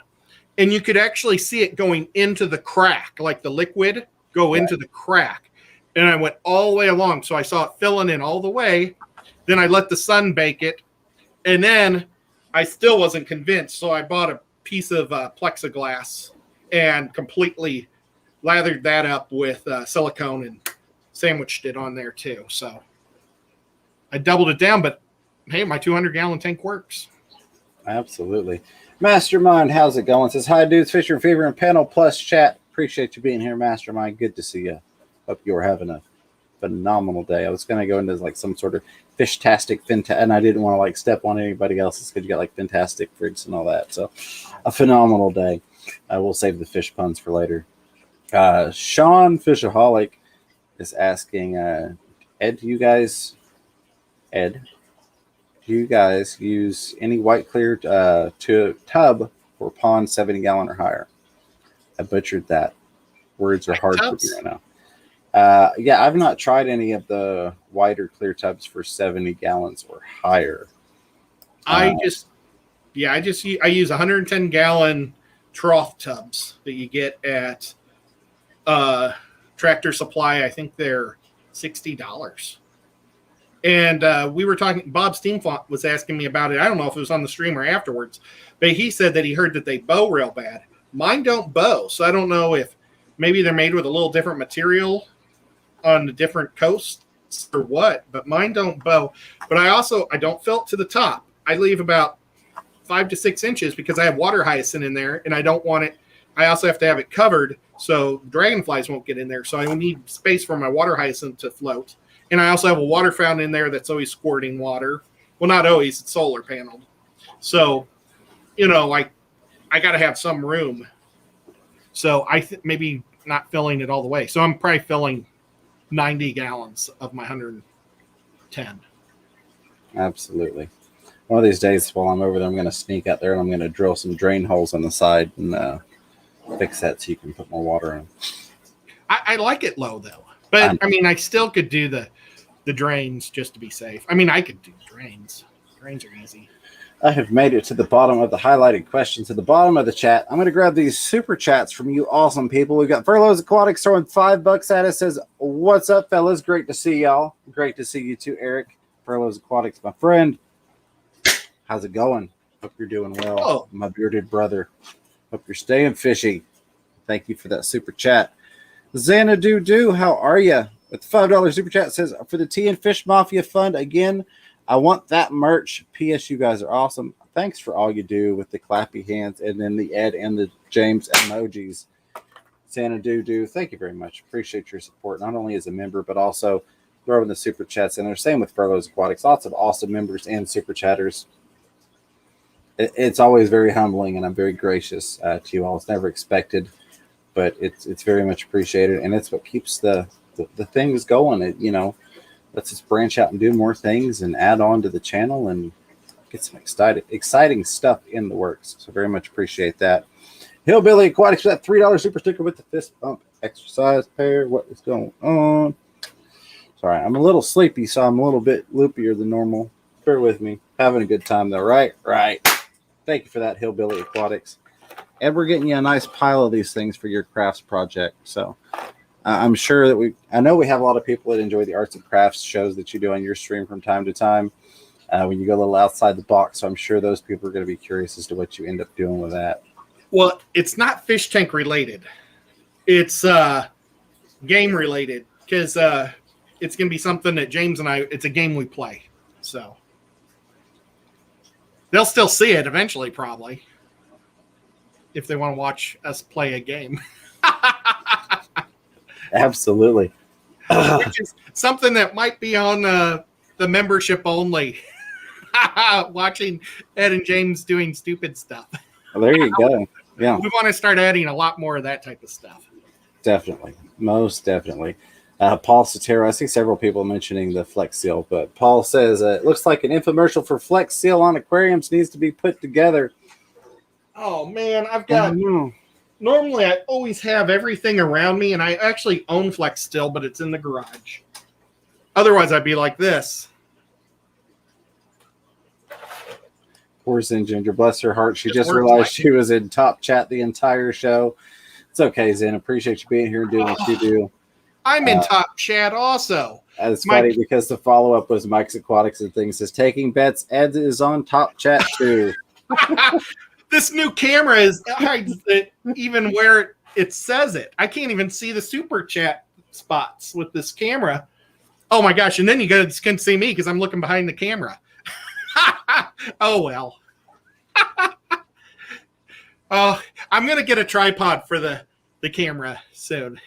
And you could actually see it going into the crack, like the liquid go into the crack. And I went all the way along. So I saw it filling in all the way. Then I let the sun bake it. And then I still wasn't convinced. So I bought a piece of plexiglass and completely lathered that up with silicone and sandwiched it on there too. So I doubled it down. But hey, my 200-gallon tank works. Absolutely. Mastermind, how's it going? Says, hi, dudes, Fisher Fever and Panel Plus chat. Appreciate you being here, Mastermind. Good to see you. Hope you're having a phenomenal day. I was going to go into like some sort of fish-tastic, and I didn't want to like step on anybody else's because you got like fantastic fruits and all that. So a phenomenal day. We'll save the fish puns for later. Sean Fishaholic is asking, Ed, do you guys use any white clear to tub for pond 70 gallon or higher? I butchered that. Words are hard for me right now. Yeah, I've not tried any of the wider clear tubs for 70 gallons or higher. I use 110 gallon trough tubs that you get at Tractor Supply. I think they're $60. And we were talking, Bob Steamfont was asking me about it. I don't know if it was on the stream or afterwards, but he said that he heard that they bow real bad. Mine don't bow, so I don't know if maybe they're made with a little different material on the different coasts or what, but mine don't bow. But I don't fill it to the top. I leave about 5 to 6 inches because I have water hyacinth in there, and I don't want it. I also have to have it covered so dragonflies won't get in there. So I need space for my water hyacinth to float. And I also have a water fountain in there that's always squirting water. Well, not always, it's solar paneled. So, I got to have some room. So maybe not filling it all the way. So I'm probably filling 90 gallons of my 110. Absolutely. One of these days while I'm over there, I'm going to sneak out there and I'm going to drill some drain holes on the side and fix that so you can put more water in. I like it low, though. But, I still could do the drains just to be safe. I could do drains. Drains are easy. I have made it to the bottom of the highlighted questions, to the bottom of the chat. I'm going to grab these super chats from you awesome people. We've got Furloughs Aquatics throwing $5 at us. Says, what's up, fellas? Great to see y'all. Great to see you too, Eric. Furloughs Aquatics, my friend. How's it going? Hope you're doing well. Oh. My bearded brother. Hope you're staying fishy. Thank you for that super chat. Xanadu, how are you? With the $5 super chat says, for the Tea and Fish Mafia Fund, again, I want that merch. P.S. You guys are awesome. Thanks for all you do with the clappy hands and then the Ed and the James emojis. Xanadu, thank you very much. Appreciate your support, not only as a member, but also throwing the super chats in there. Same with Furloughs Aquatics. Lots of awesome members and super chatters. It's always very humbling, and I'm very gracious to you all. It's never expected, but it's very much appreciated, and it's what keeps the things going. It lets us branch out and do more things and add on to the channel and get some exciting stuff in the works. So very much appreciate that. Hillbilly Aquatics for that $3 super sticker with the fist bump exercise pair. What is going on? Sorry, I'm a little sleepy, so I'm a little bit loopier than normal. Bear with me. Having a good time though, right? Right. Thank you for that, Hillbilly Aquatics. And we're getting you a nice pile of these things for your crafts project. So I'm sure that I know we have a lot of people that enjoy the arts and crafts shows that you do on your stream from time to time when you go a little outside the box. So I'm sure those people are going to be curious as to what you end up doing with that. Well, it's not fish tank related. It's game related because it's going to be something that James and it's a game we play. So they'll still see it eventually, probably, if they want to watch us play a game. Absolutely. Which is something that might be on the membership only. Watching Ed and James doing stupid stuff. Well, there you go. Yeah. We want to start adding a lot more of that type of stuff. Definitely. Most definitely. Paul Sotero, I see several people mentioning the Flex Seal, but Paul says it looks like an infomercial for Flex Seal on aquariums needs to be put together. Oh, man. Normally, I always have everything around me, and I actually own Flex still, but it's in the garage. Otherwise, I'd be like this. Poor Zen Ginger, bless her heart. She just realized she was in top chat the entire show. It's okay, Zen. Appreciate you being here and doing what you do. I'm in top chat also. It's funny because the follow-up was Mike's Aquatics and things. Says, taking bets, Ed is on top chat too. This new camera is even where it says it. I can't even see the super chat spots with this camera. Oh my gosh. And then you guys can see me because I'm looking behind the camera. Oh, well. Oh, I'm going to get a tripod for the camera soon.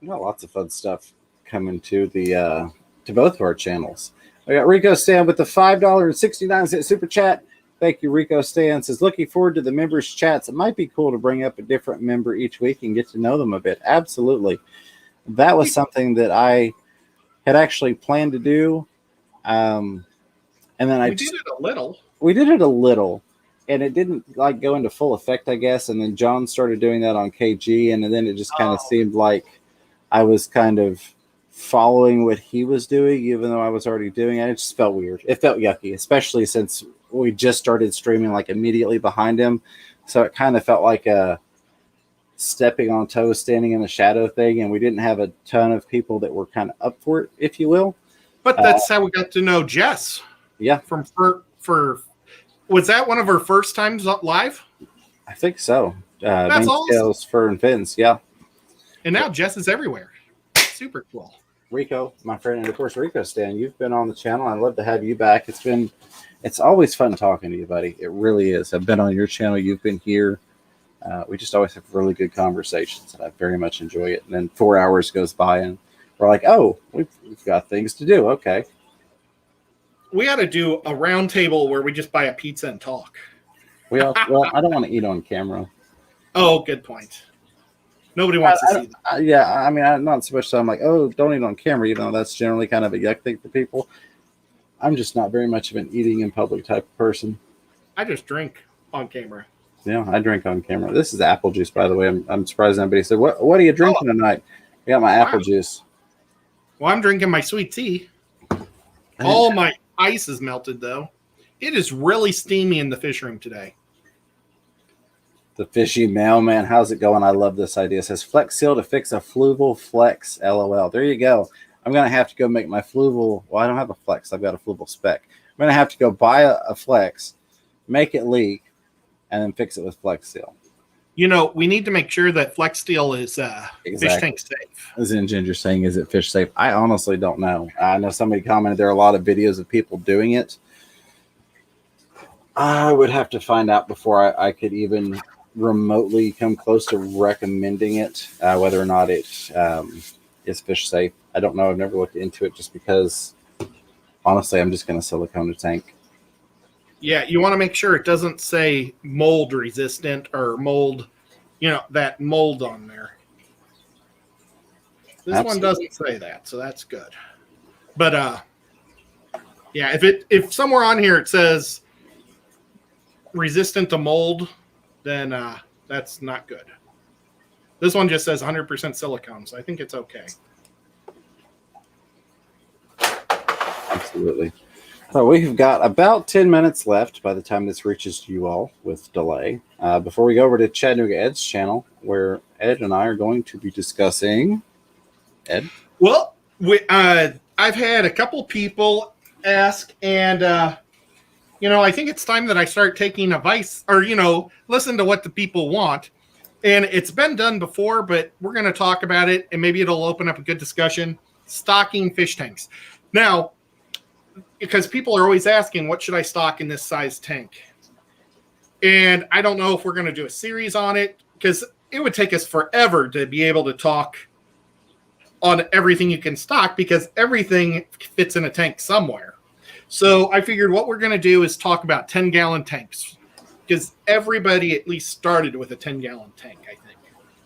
Lots of fun stuff coming to the to both of our channels. We got Rico Stan with the $5.69 super chat. Thank you, Rico Stan. Says, looking forward to the members' chats. It might be cool to bring up a different member each week and get to know them a bit. Absolutely. That was something that I had actually planned to do. And then we did it a little. We did it a little, and it didn't like go into full effect, I guess. And then John started doing that on KG, and then it just kind of seemed like I was kind of following what he was doing, even though I was already doing it. It just felt weird. It felt yucky, especially since we just started streaming like immediately behind him. So it kind of felt like a stepping on toes, standing in the shadow thing, and we didn't have a ton of people that were kind of up for it, if you will. But that's how we got to know Jess. Yeah. From for was that one of her first times live? I think so. That's awesome. Fur and fins, yeah. And now Jess is everywhere. Super cool. Rico, my friend, and of course Rico Stan, you've been on the channel. I'd love to have you back. It's always fun talking to you, buddy. It really is. I've been on your channel. You've been here. We just always have really good conversations, and I very much enjoy it. And then 4 hours goes by, and we're like, oh, we've got things to do. Okay. We ought to do a round table where we just buy a pizza and talk. Well, I don't want to eat on camera. Oh, good point. Nobody wants to see that. Yeah, I mean, I'm not so much so I'm like, oh, don't eat on camera. You know, that's generally kind of a yuck thing for people. I'm just not very much of an eating in public type of person. I just drink on camera. Yeah, I drink on camera. This is apple juice, by the way. I'm surprised anybody said, what are you drinking tonight? I got my apple juice. Well, I'm drinking my sweet tea. All my ice is melted, though. It is really steamy in the fish room today. The fishy mailman, how's it going? I love this idea. It says Flex Seal to fix a fluval flex. LOL. There you go. I'm going to have to go make my fluval. Well, I don't have a flex. I've got a fluval spec. I'm going to have to go buy a flex, make it leak, and then fix it with Flex Seal. You know, we need to make sure that Flex Steel is fish tank safe. As in Ginger saying, is it fish safe? I honestly don't know. I know somebody commented there are a lot of videos of people doing it. I would have to find out before I could even remotely come close to recommending it, whether or not it is fish safe. I don't know. I've never looked into it just because, honestly, I'm just going to silicone the tank. Yeah, you want to make sure it doesn't say mold resistant or mold, that mold on there. This one doesn't say that, so that's good. But yeah, if somewhere on here it says resistant to mold, then that's not good. This one just says 100% silicone, so I think it's okay. Absolutely. So we've got about 10 minutes left by the time this reaches you all with delay. Before we go over to Chattanooga Ed's channel, where Ed and I are going to be discussing. Ed? Well, I've had a couple people ask, and I think it's time that I start taking advice or, listen to what the people want. And it's been done before, but we're going to talk about it, and maybe it'll open up a good discussion. Stocking fish tanks. Now, because people are always asking, what should I stock in this size tank? And I don't know if we're going to do a series on it, because it would take us forever to be able to talk on everything you can stock, because everything fits in a tank somewhere. So I figured what we're going to do is talk about 10-gallon tanks, because everybody at least started with a 10-gallon tank, I think,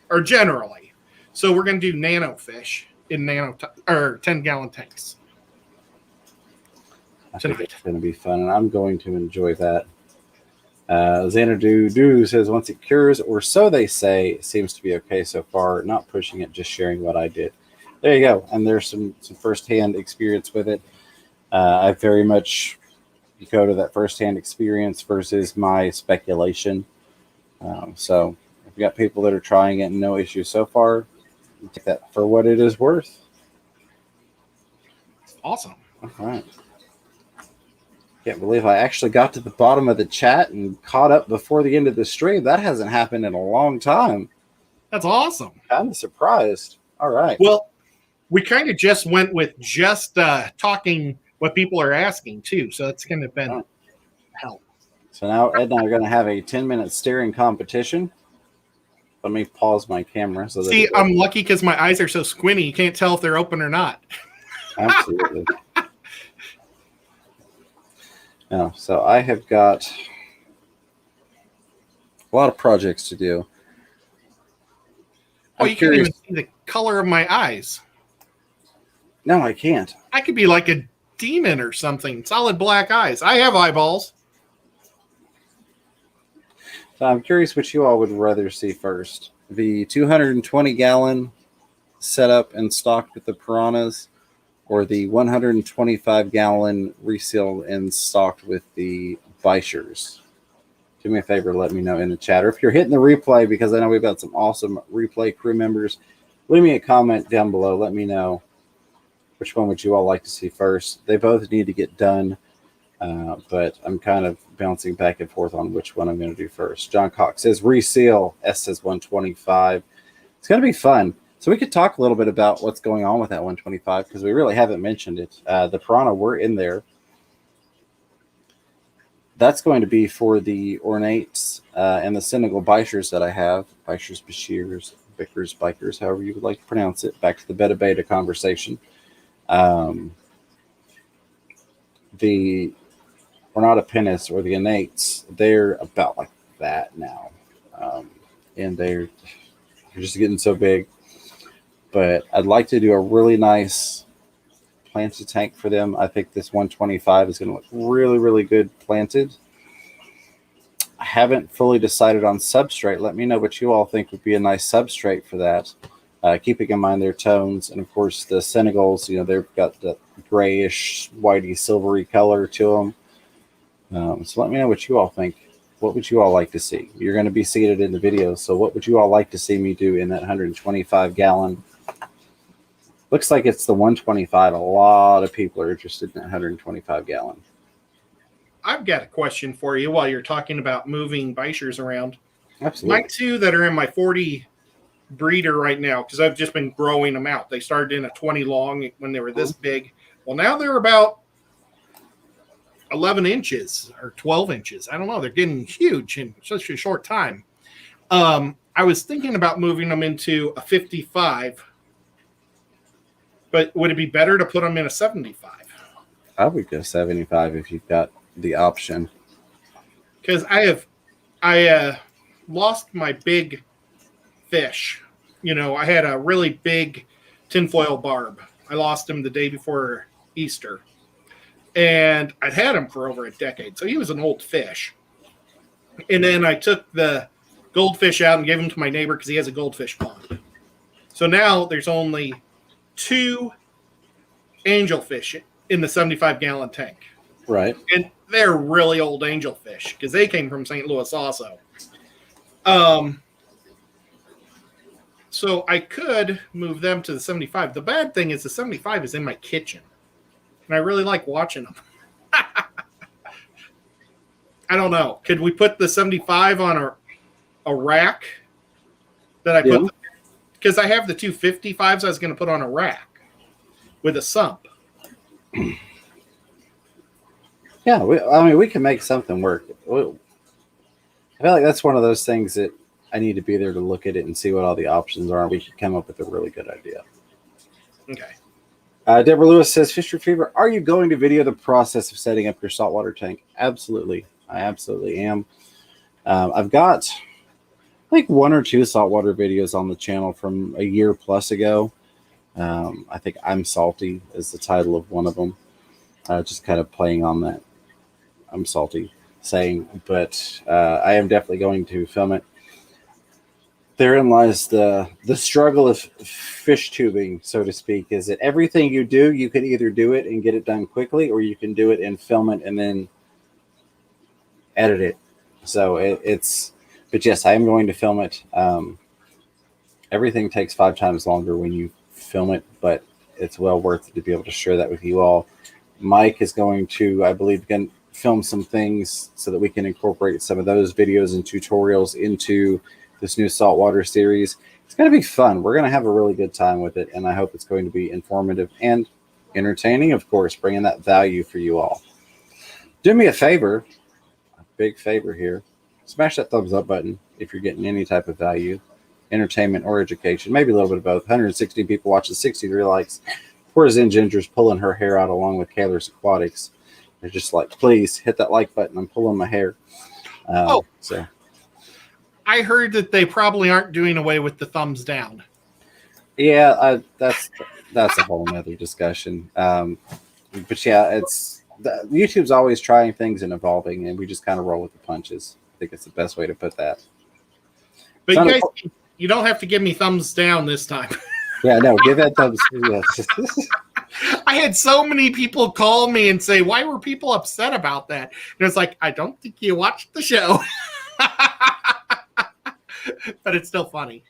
or generally. So we're going to do nano fish in 10-gallon tanks. I think it's going to be fun, and I'm going to enjoy that. Xanadu Do says, once it cures, or so they say, it seems to be okay so far. Not pushing it, just sharing what I did. There you go. And there's some firsthand experience with it. I very much go to that firsthand experience versus my speculation. So if you got people that are trying it and no issues so far, take that for what it is worth. Awesome. All right. Can't believe I actually got to the bottom of the chat and caught up before the end of the stream. That hasn't happened in a long time. That's awesome. I'm surprised. All right. Well, we kind of just went with just talking what people are asking too. So that's kind of been help. So now Ed and I are going to have a 10-minute staring competition. Let me pause my camera so that See, I'm lucky because my eyes are so squinty. You can't tell if they're open or not. Absolutely. No, so I have got a lot of projects to do. Oh, you can't even see the color of my eyes. No, I can't. I could be like a demon or something. Solid black eyes. I have eyeballs. So I'm curious what you all would rather see first. The 220-gallon setup and stocked with the piranhas, or the 125-gallon resealed and stocked with the Bichers. Do me a favor, let me know in the chat. Or if you're hitting the replay, because I know we've got some awesome replay crew members, leave me a comment down below. Let me know which one would you all like to see first. They both need to get done, but I'm kind of bouncing back and forth on which one I'm going to do first. John Cox says reseal, S says 125. It's going to be fun. So we could talk a little bit about what's going on with that 125 because we really haven't mentioned it. The piranha were in there. That's going to be for the ornates and the Senegal Bichers that I have. Bichers, Bashirs, Bickers, Bikers, however you would like to pronounce it. Back to the Betta conversation. The Ornata Penis or the innates, they're about like that now. And they're just getting so big. But I'd like to do a really nice planted tank for them. I think this 125 is going to look really, really good planted. I haven't fully decided on substrate. Let me know what you all think would be a nice substrate for that. Keeping in mind their tones. And, of course, the Senegals, they've got the grayish, whitey, silvery color to them. So let me know what you all think. What would you all like to see? You're going to be seated in the video, so what would you all like to see me do in that 125-gallon? Looks like it's the 125. A lot of people are interested in that 125-gallon. I've got a question for you while you're talking about moving Bichers around. Absolutely. My two that are in my 40 breeder right now, because I've just been growing them out. They started in a 20 long when they were this big. Well, now they're about 11 inches or 12 inches. I don't know. They're getting huge in such a short time. I was thinking about moving them into a 55, but would it be better to put them in a 75? I would go 75 if you've got the option. Because I lost my big fish. I had a really big tinfoil barb. I lost him the day before Easter. And I'd had him for over a decade. So he was an old fish. And then I took the goldfish out and gave him to my neighbor because he has a goldfish pond. So now there's only 2 angelfish in the 75-gallon tank. Right. And they're really old angelfish because they came from St. Louis also. So I could move them to the 75. The bad thing is the 75 is in my kitchen. And I really like watching them. I don't know. Could we put the 75 on a rack that I put? Because I have the 255s I was going to put on a rack with a sump. Yeah, we can make something work. I feel like that's one of those things that I need to be there to look at it and see what all the options are. We could come up with a really good idea. Okay. Deborah Lewis says, Fisher Fever, are you going to video the process of setting up your saltwater tank? Absolutely. I absolutely am. I've got like 1 or 2 saltwater videos on the channel from a year plus ago. I think I'm Salty is the title of one of them. Just kind of playing on that I'm salty saying, but I am definitely going to film it. Therein lies the struggle of fish tubing, so to speak, is that everything you do, you can either do it and get it done quickly, or you can do it and film it and then edit it. So but yes, I am going to film it. Everything takes 5 times longer when you film it, but it's well worth it to be able to share that with you all. Mike is going to, I believe, film some things so that we can incorporate some of those videos and tutorials into this new saltwater series. It's going to be fun. We're going to have a really good time with it, and I hope it's going to be informative and entertaining, of course, bringing that value for you all. Do me a favor, a big favor here. Smash that thumbs up button if you're getting any type of value. entertainment or education, maybe a little bit of both. 160 people watching, 63 likes. Poor Zen Ginger's pulling her hair out along with Kaylor's Aquatics. They're just like, please hit that like button. I'm pulling my hair. So I heard that they probably aren't doing away with the thumbs down. yeah, that's a whole nother discussion. But yeah, YouTube's always trying things and evolving, and we just kind of roll with the punches. I think it's the best way to put that. But you guys, you don't have to give me thumbs down this time. Yeah, no, give that thumbs. Yes. I had so many people call me and say, why were people upset about that? And it's like, I don't think you watched the show. But it's still funny.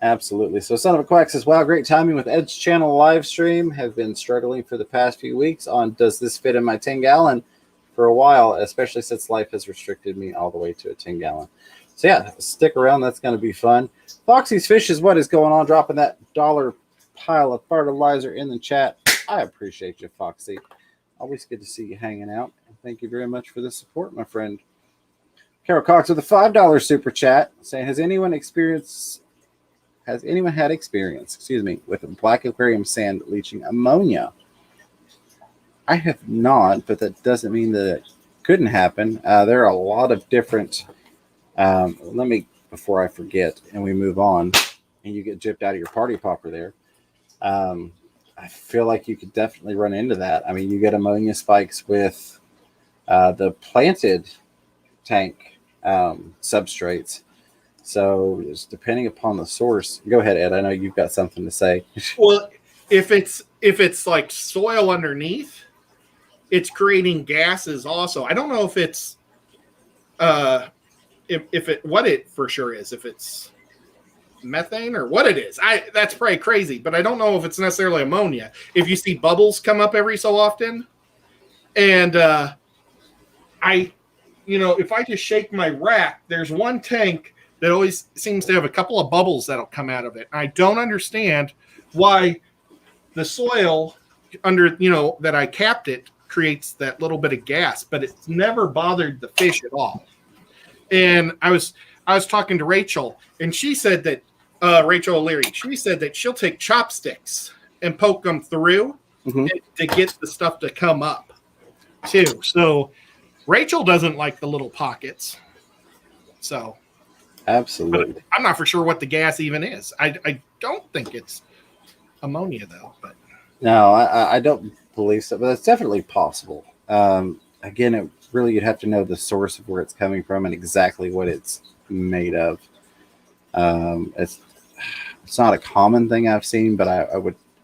Absolutely. So Son of a Quack says, wow, great timing with Ed's channel live stream. Have been struggling for the past few weeks on does this fit in my 10-gallon for a while, especially since life has restricted me all the way to a 10-gallon. So yeah, stick around. That's going to be fun. Foxy's Fish is what is going on, dropping that $1 pile of fertilizer in the chat. I appreciate you, Foxy. Always good to see you hanging out. And thank you very much for the support, my friend. Carol Cox with a $5 super chat saying, has anyone had experience, with black aquarium sand leaching ammonia? I have not, but that doesn't mean that it couldn't happen. There are a lot of different, before I forget and we move on and you get gypped out of your party popper there. I feel like you could definitely run into that. I mean, you get ammonia spikes with the planted tank substrates. So it's depending upon the source. Go ahead, Ed. I know you've got something to say. Well, if it's like soil underneath, it's creating gases also. I don't know if it's what it for sure is, if it's methane or what it is. That's probably crazy, but I don't know if it's necessarily ammonia. If you see bubbles come up every so often, and if I just shake my rack, there's one tank that always seems to have a couple of bubbles that'll come out of it. I don't understand why the soil under, that I capped it creates that little bit of gas, but it's never bothered the fish at all. And I was talking to Rachel, and she said that Rachel O'Leary, she said that she'll take chopsticks and poke them through to get the stuff to come up too. So Rachel doesn't like the little pockets. So absolutely. But I'm not for sure what the gas even is. I don't think it's ammonia though. But no, I don't believe so, but it's definitely possible. Again, you'd have to know the source of where it's coming from and exactly what it's made of. It's not a common thing I've seen, but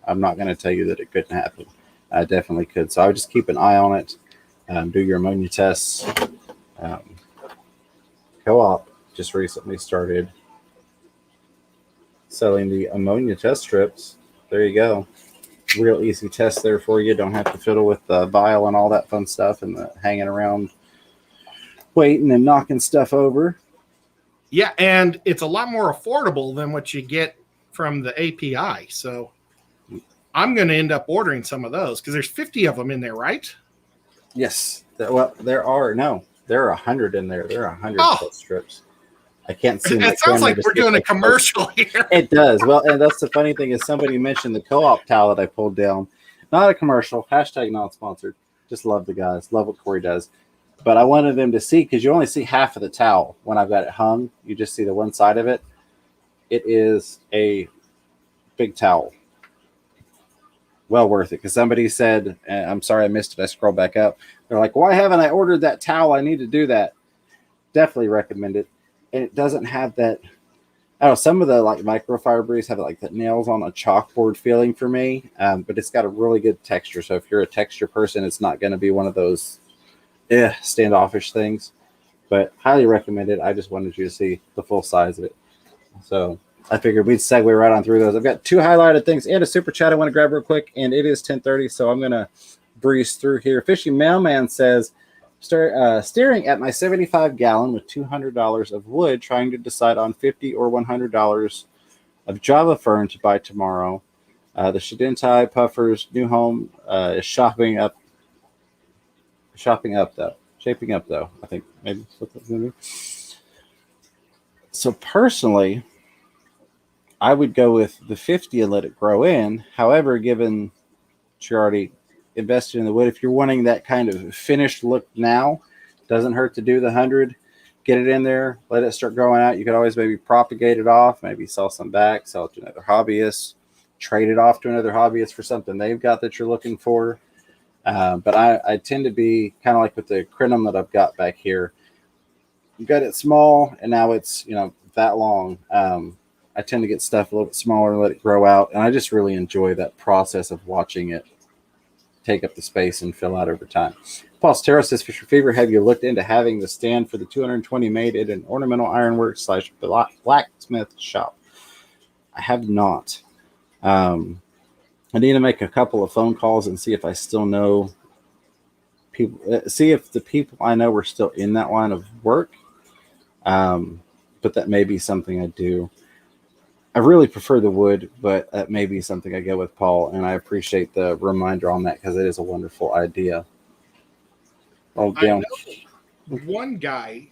I'm not going to tell you that it couldn't happen. I definitely could. So I would just keep an eye on it. Do your ammonia tests. Co-op just recently started selling the ammonia test strips. There you go. Real easy test there for you. Don't have to fiddle with the vial and all that fun stuff and the hanging around waiting and knocking stuff over. Yeah, and it's a lot more affordable than what you get from the API. So I'm going to end up ordering some of those because there's 50 of them in there, right? Yes. Well, there are 100 in there. There are 100 test strips. I can't see. It sounds like we're doing a commercial here. It does. Well, and that's the funny thing is somebody mentioned the co-op towel that I pulled down. Not a commercial. # not sponsored. Just love the guys. Love what Corey does. But I wanted them to see, because you only see half of the towel when I've got it hung. You just see the one side of it. It is a big towel. Well worth it. Because somebody said, I'm sorry I missed it. I scrolled back up. They're like, why haven't I ordered that towel? I need to do that. Definitely recommend it. And it doesn't have that. I don't know, some of the like microfibers have like the nails on a chalkboard feeling for me. But it's got a really good texture. So if you're a texture person, it's not going to be one of those standoffish things. But highly recommend it. I just wanted you to see the full size of it. So I figured we'd segue right on through those. I've got 2 highlighted things and a super chat I want to grab real quick. And it is 10:30, so I'm going to breeze through here. Fishy Mailman says, staring at my 75-gallon with $200 of wood, trying to decide on $50 or $100 of Java fern to buy tomorrow. The Shidentai Puffer's new home is shaping up though. I think maybe that's what that's going to be. So personally, I would go with the 50 and let it grow in. However, given that you're already invested in the wood, if you're wanting that kind of finished look now, doesn't hurt to do the 100. Get it in there, let it start growing out. You could always maybe propagate it off, maybe sell some back, sell it to another hobbyist, trade it off to another hobbyist for something they've got that you're looking for. But I tend to be kind of like with the crinum that I've got back here. You got it small, and now it's that long. I tend to get stuff a little bit smaller and let it grow out, and I just really enjoy that process of watching it take up the space and fill out over time. Paul Stero says, Fisher Fever, have you looked into having the stand for the 220 made at an ornamental ironworks / blacksmith shop? I have not. I need to make a couple of phone calls and see if I still know people, see if the people I know are still in that line of work. But that may be something I do. I really prefer the wood, but that may be something I go with Paul, and I appreciate the reminder on that because it is a wonderful idea. Oh, I know one guy,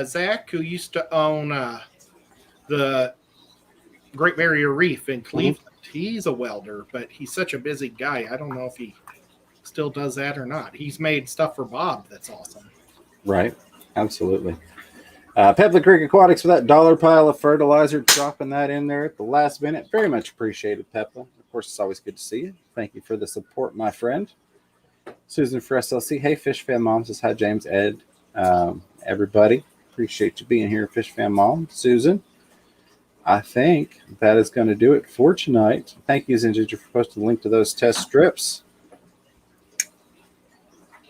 Zach, who used to own the Great Barrier Reef in Cleveland. Mm-hmm. He's a welder, but he's such a busy guy. I don't know if he still does that or not. He's made stuff for Bob that's awesome. Right. Absolutely. Pepla Creek Aquatics for that dollar pile of fertilizer, dropping that in there at the last minute. Very much appreciated, Pepla. Of course, it's always good to see you. Thank you for the support, my friend. Susan for SLC. Hey, Fish Fan Mom says hi, James, Ed, everybody. Appreciate you being here, Fish Fan Mom. Susan, I think that is going to do it for tonight. Thank you, Zinginger, for posting the link to those test strips.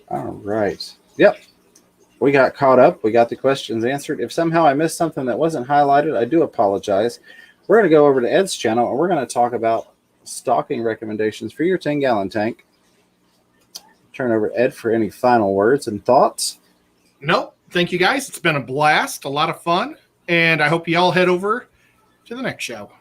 All right. Yep. We got caught up. We got the questions answered. If somehow I missed something that wasn't highlighted, I do apologize. We're going to go over to Ed's channel, and we're going to talk about stocking recommendations for your 10-gallon tank. Turn over to Ed for any final words and thoughts. Nope. Thank you, guys. It's been a blast, a lot of fun, and I hope you all head over to the next show.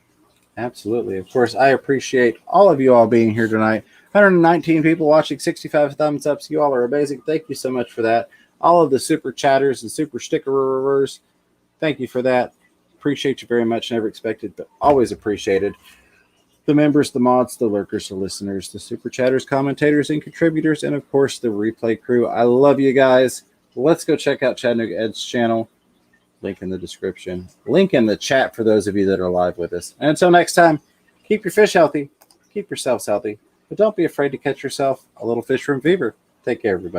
Absolutely. Of course, I appreciate all of you all being here tonight. 119 people watching, 65 thumbs ups. You all are amazing. Thank you so much for that. All of the super chatters and super stickerers, thank you for that. Appreciate you very much. Never expected, but always appreciated. The members, the mods, the lurkers, the listeners, the super chatters, commentators, and contributors, and of course the replay crew. I love you guys. Let's go check out Chattanooga Ed's channel. Link in the description. Link in the chat for those of you that are live with us. And until next time, keep your fish healthy, keep yourselves healthy, but don't be afraid to catch yourself a little fish room fever. Take care, everybody.